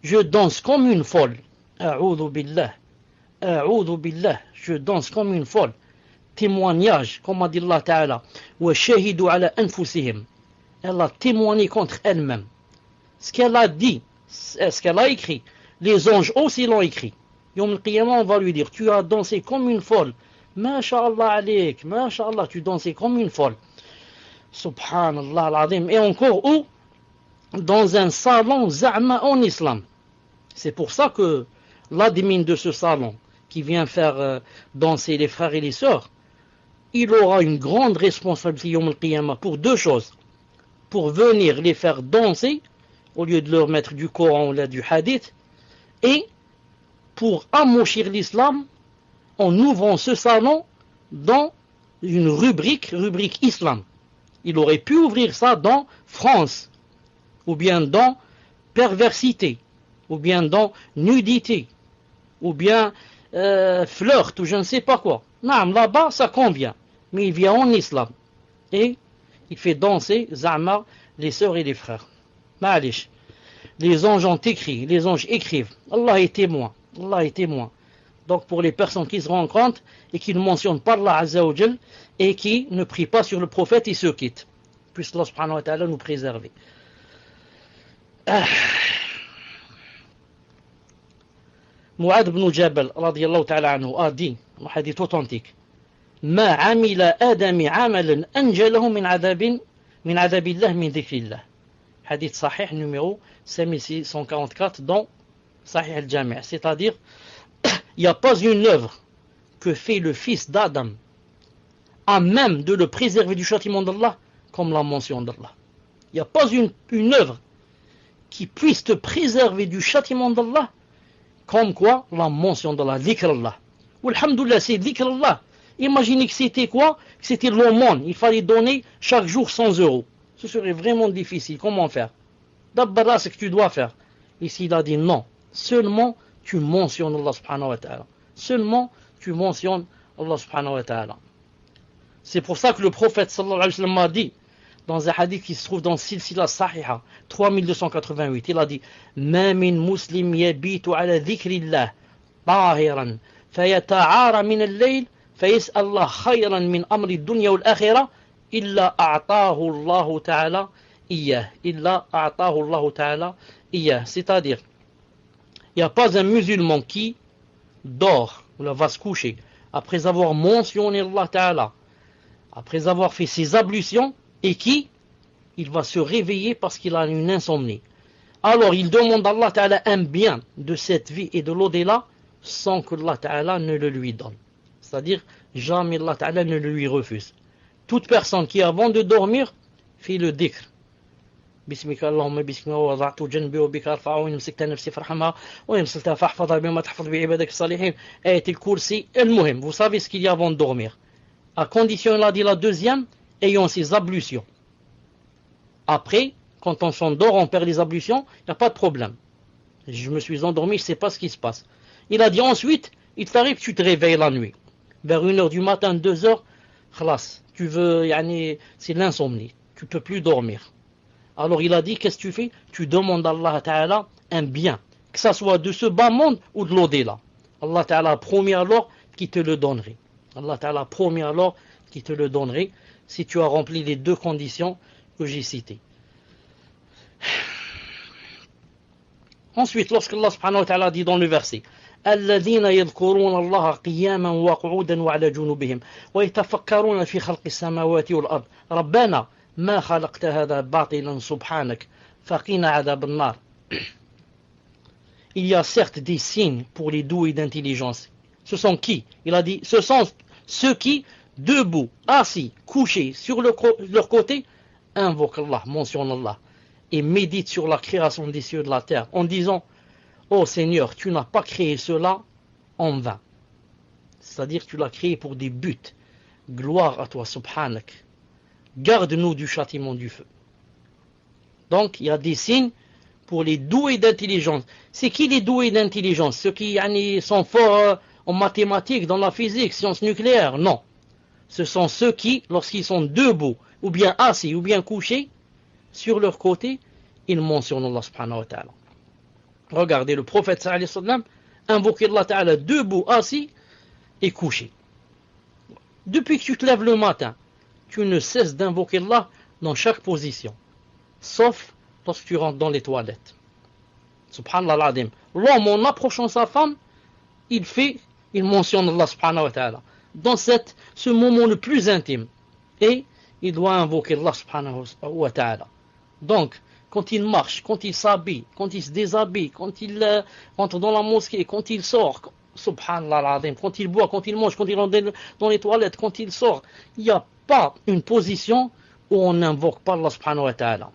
je danse comme une folle. A'udhu billah, je danse comme une folle. Témoignage, comme a dit Allah Ta'ala, wa shahidu ala anfusihim. Elle a témoigné contre elle-même. Ce qu'elle a dit, ce qu'elle a écrit, les anges aussi l'ont écrit. Yawm al-Qiyamah, on va lui dire tu as dansé comme une folle. Masha'Allah alayk, Masha'Allah, tu dansais comme une folle. Subhanallah al-Azim. Et encore où? Dans un salon za'ma en islam. C'est pour ça que l'admin de ce salon, qui vient faire danser les frères et les sœurs, il aura une grande responsabilité Yawm al-Qiyamah pour deux choses. Pour venir les faire danser, au lieu de leur mettre du Coran ou là, du Hadith, et pour amochir l'islam en ouvrant ce salon dans une rubrique islam. Il aurait pu ouvrir ça dans France, ou bien dans perversité, ou bien dans nudité, ou bien flirt, ou je ne sais pas quoi. Non, là-bas, ça convient. Mais il vient en islam. Et il fait danser, Zama, les sœurs et les frères. Ma'alish. Les anges ont écrit, les anges écrivent. Allah est témoin. Allah est témoin. Donc pour les personnes qui se rendent compte et qui ne mentionnent pas Allah Azza wa Jal et qui ne prient pas sur le prophète, ils se quittent. Puisse Allah subhanahu wa ta'ala nous préserver. Mu'ad ibn Jabal radiyallahu ta'ala anhu a dit, un hadith authentique, ما عمل آدم عملا أنجله من عذاب الله من ذكر الله. Hadith sahih numéro 5644 dans Sahih al-Jami'. C'est-à-dire, il n'y a pas une œuvre que fait le fils d'Adam à même de le préserver du châtiment d'Allah comme la mention d'Allah. Il n'y a pas une œuvre qui puisse te préserver du châtiment d'Allah comme quoi la mention d'Allah, dhikr Allah. Ou alhamdoulilah, c'est dhikr Allah. Imaginez que c'était quoi? Que c'était l'aumône. Il fallait donner chaque jour 100 €. Ce serait vraiment difficile. Comment faire? D'abord, c'est ce que tu dois faire. Ici, il a dit non. Seulement, tu mentionnes Allah subhanahu wa ta'ala. Seulement, tu mentionnes Allah subhanahu wa ta'ala. C'est pour ça que le prophète sallallahu alayhi wa sallam a dit, dans un hadith qui se trouve dans Silsila Sahiha, 3288, il a dit Ma min muslim yabitu ala dhikrillah, tahiran, fayata'ara min al-layl, فيسأل الله خيرا من أمر الدنيا والآخرة إلا أعطاه الله تعالى إياه. إلا أعطاه الله تعالى إياه. C'est-à-dire, il n'y a pas un musulman qui dort ou va se coucher après avoir mentionné Allah Ta'ala, après avoir fait ses ablutions, et qui il va se réveiller parce qu'il a une insomnie. Alors il demande à Allah Ta'ala un bien de cette vie et de l'au-delà sans que Allah Ta'ala ne le lui donne. C'est-à-dire, jamais Allah Ta'ala ne le lui refuse. Toute personne qui avant de dormir fait le dhikr. بسمك اللهم بسمك ووضعت جنبي وبك أرفعه وإن مسكت نفسي فارحمها وإن مسكتها فاحفظها بما تحفظ بعبادك الصالحين آية الكرسي. المهم, vous savez ce qu'il y a avant de dormir. À condition, il a dit la deuxième, ayant ses ablutions. Après, quand on s'endort, on perd les ablutions, il n'y a pas de problème. Je me suis endormi, je ne sais pas ce qui se passe. Il a dit ensuite, il t'arrive que tu te réveilles la nuit. Vers 1h du matin, 2h, khalas, tu veux, c'est l'insomnie. Tu ne peux plus dormir. Alors il a dit, qu'est-ce que tu fais? Tu demandes à Allah Ta'ala un bien, que ça soit de ce bas monde ou de l'au-delà. Allah Ta'ala a promis alors qu'il te le donnerait. Allah Ta'ala a promis alors qu'il te le donnerait si tu as rempli les deux conditions que j'ai citées. Ensuite, lorsque Allah Subhanahu wa Ta'ala dit dans le verset الذين يذكرون الله قياما وقعودا وعلى جنوبهم ويتفكرون في خلق السماوات والأرض ربنا ما خلقت هذا باطلا سبحانك فقنا عذاب النار. Il y a certes des signes pour les doués d'intelligence. Ce sont qui? Il a dit, ce sont ceux qui, debout, assis, couchés sur leur côté, invoquent Allah, mentionnent Allah, et méditent sur la création des cieux et de la terre, en disant, oh Seigneur, tu n'as pas créé cela en vain. C'est-à-dire que tu l'as créé pour des buts. Gloire à toi, subhanak. Garde-nous du châtiment du feu. Donc, il y a des signes pour les doués d'intelligence. C'est qui les doués d'intelligence? Ceux qui sont forts en mathématiques, dans la physique, sciences nucléaires? Non. Ce sont ceux qui, lorsqu'ils sont debout, ou bien assis, ou bien couchés, sur leur côté, ils mentionnent Allah subhanahu wa ta'ala. Regardez, le prophète sallallahu alayhi wa sallam invoquait Allah ta'ala debout, assis et couché. Depuis que tu te lèves le matin, tu ne cesses d'invoquer Allah dans chaque position, sauf lorsque tu rentres dans les toilettes. Subhanallah al-Adim. L'homme, en approchant sa femme, il mentionne Allah subhanahu wa ta'ala dans ce moment le plus intime, et il doit invoquer Allah subhanahu wa ta'ala. Donc, quand il marche, quand il s'habille, quand il se déshabille, quand il rentre dans la mosquée, quand il sort, subhanallah al-Adim, quand il boit, quand il mange, quand il rentre dans les toilettes, quand il sort, il n'y a pas une position où on n'invoque pas Allah subhanahu wa ta'ala.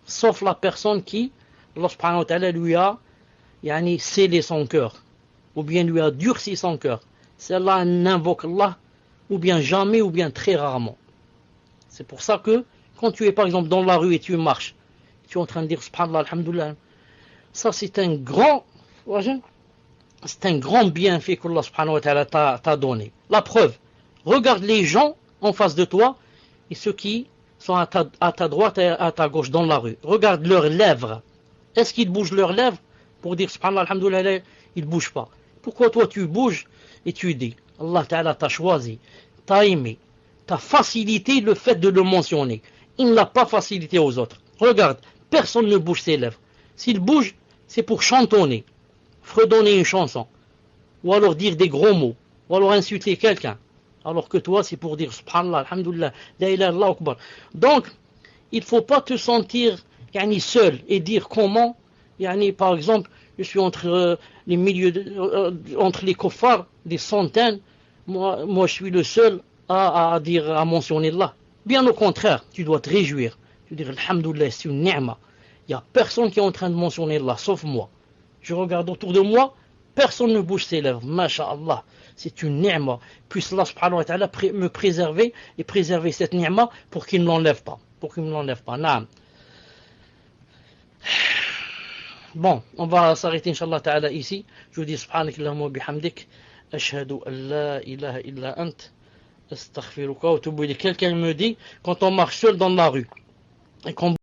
Sauf la personne qui, Allah subhanahu wa ta'ala lui a scellé son cœur, ou bien lui a durci son cœur. Celle-là n'invoque Allah, ou bien jamais, ou bien très rarement. C'est pour ça que, quand tu es par exemple dans la rue et tu marches, tu es en train de dire subhanallah, alhamdoulilah, ça c'est un grand bienfait qu'Allah subhanahu wa ta'ala t'a donné. La preuve, regarde les gens en face de toi et ceux qui sont à ta droite et à ta gauche dans la rue. Regarde leurs lèvres. Est-ce qu'ils bougent leurs lèvres pour dire subhanallah, alhamdoulilah? Ils ne bougent pas. Pourquoi toi tu bouges et tu dis Allah ta'ala t'a choisi, t'a aimé, t'a facilité le fait de le mentionner. Il ne l'a pas facilité aux autres. Regarde, personne ne bouge ses lèvres. S'il bouge, c'est pour chantonner, fredonner une chanson, ou alors dire des gros mots, ou alors insulter quelqu'un. Alors que toi, c'est pour dire subhanallah, alhamdulillah, la ilaha illallah akbar. Donc, il ne faut pas te sentir seul et dire comment, par exemple, je suis entre les milieux, entre les kuffars, des centaines, moi je suis le seul à mentionner Allah. Bien au contraire, tu dois te réjouir. Tu dois dire alhamdulillah, c'est une ni'ma. Il n'y a personne qui est en train de mentionner Allah, sauf moi. Je regarde autour de moi, personne ne bouge ses lèvres. Masha'Allah, c'est une ni'ma. Puisse Allah subhanahu wa ta'ala me préserver et préserver cette ni'ma pour qu'il ne l'enlève pas. Naam. Bon, on va s'arrêter inshallah ta'ala ici. Je vous dis subhanakallahumma wa bihamdik. Ashhadu an la ilaha illa ant. Astaghfiruka wa atubu ilayk. Quelqu'un me dit, quand on marche seul dans la rue, et qu'on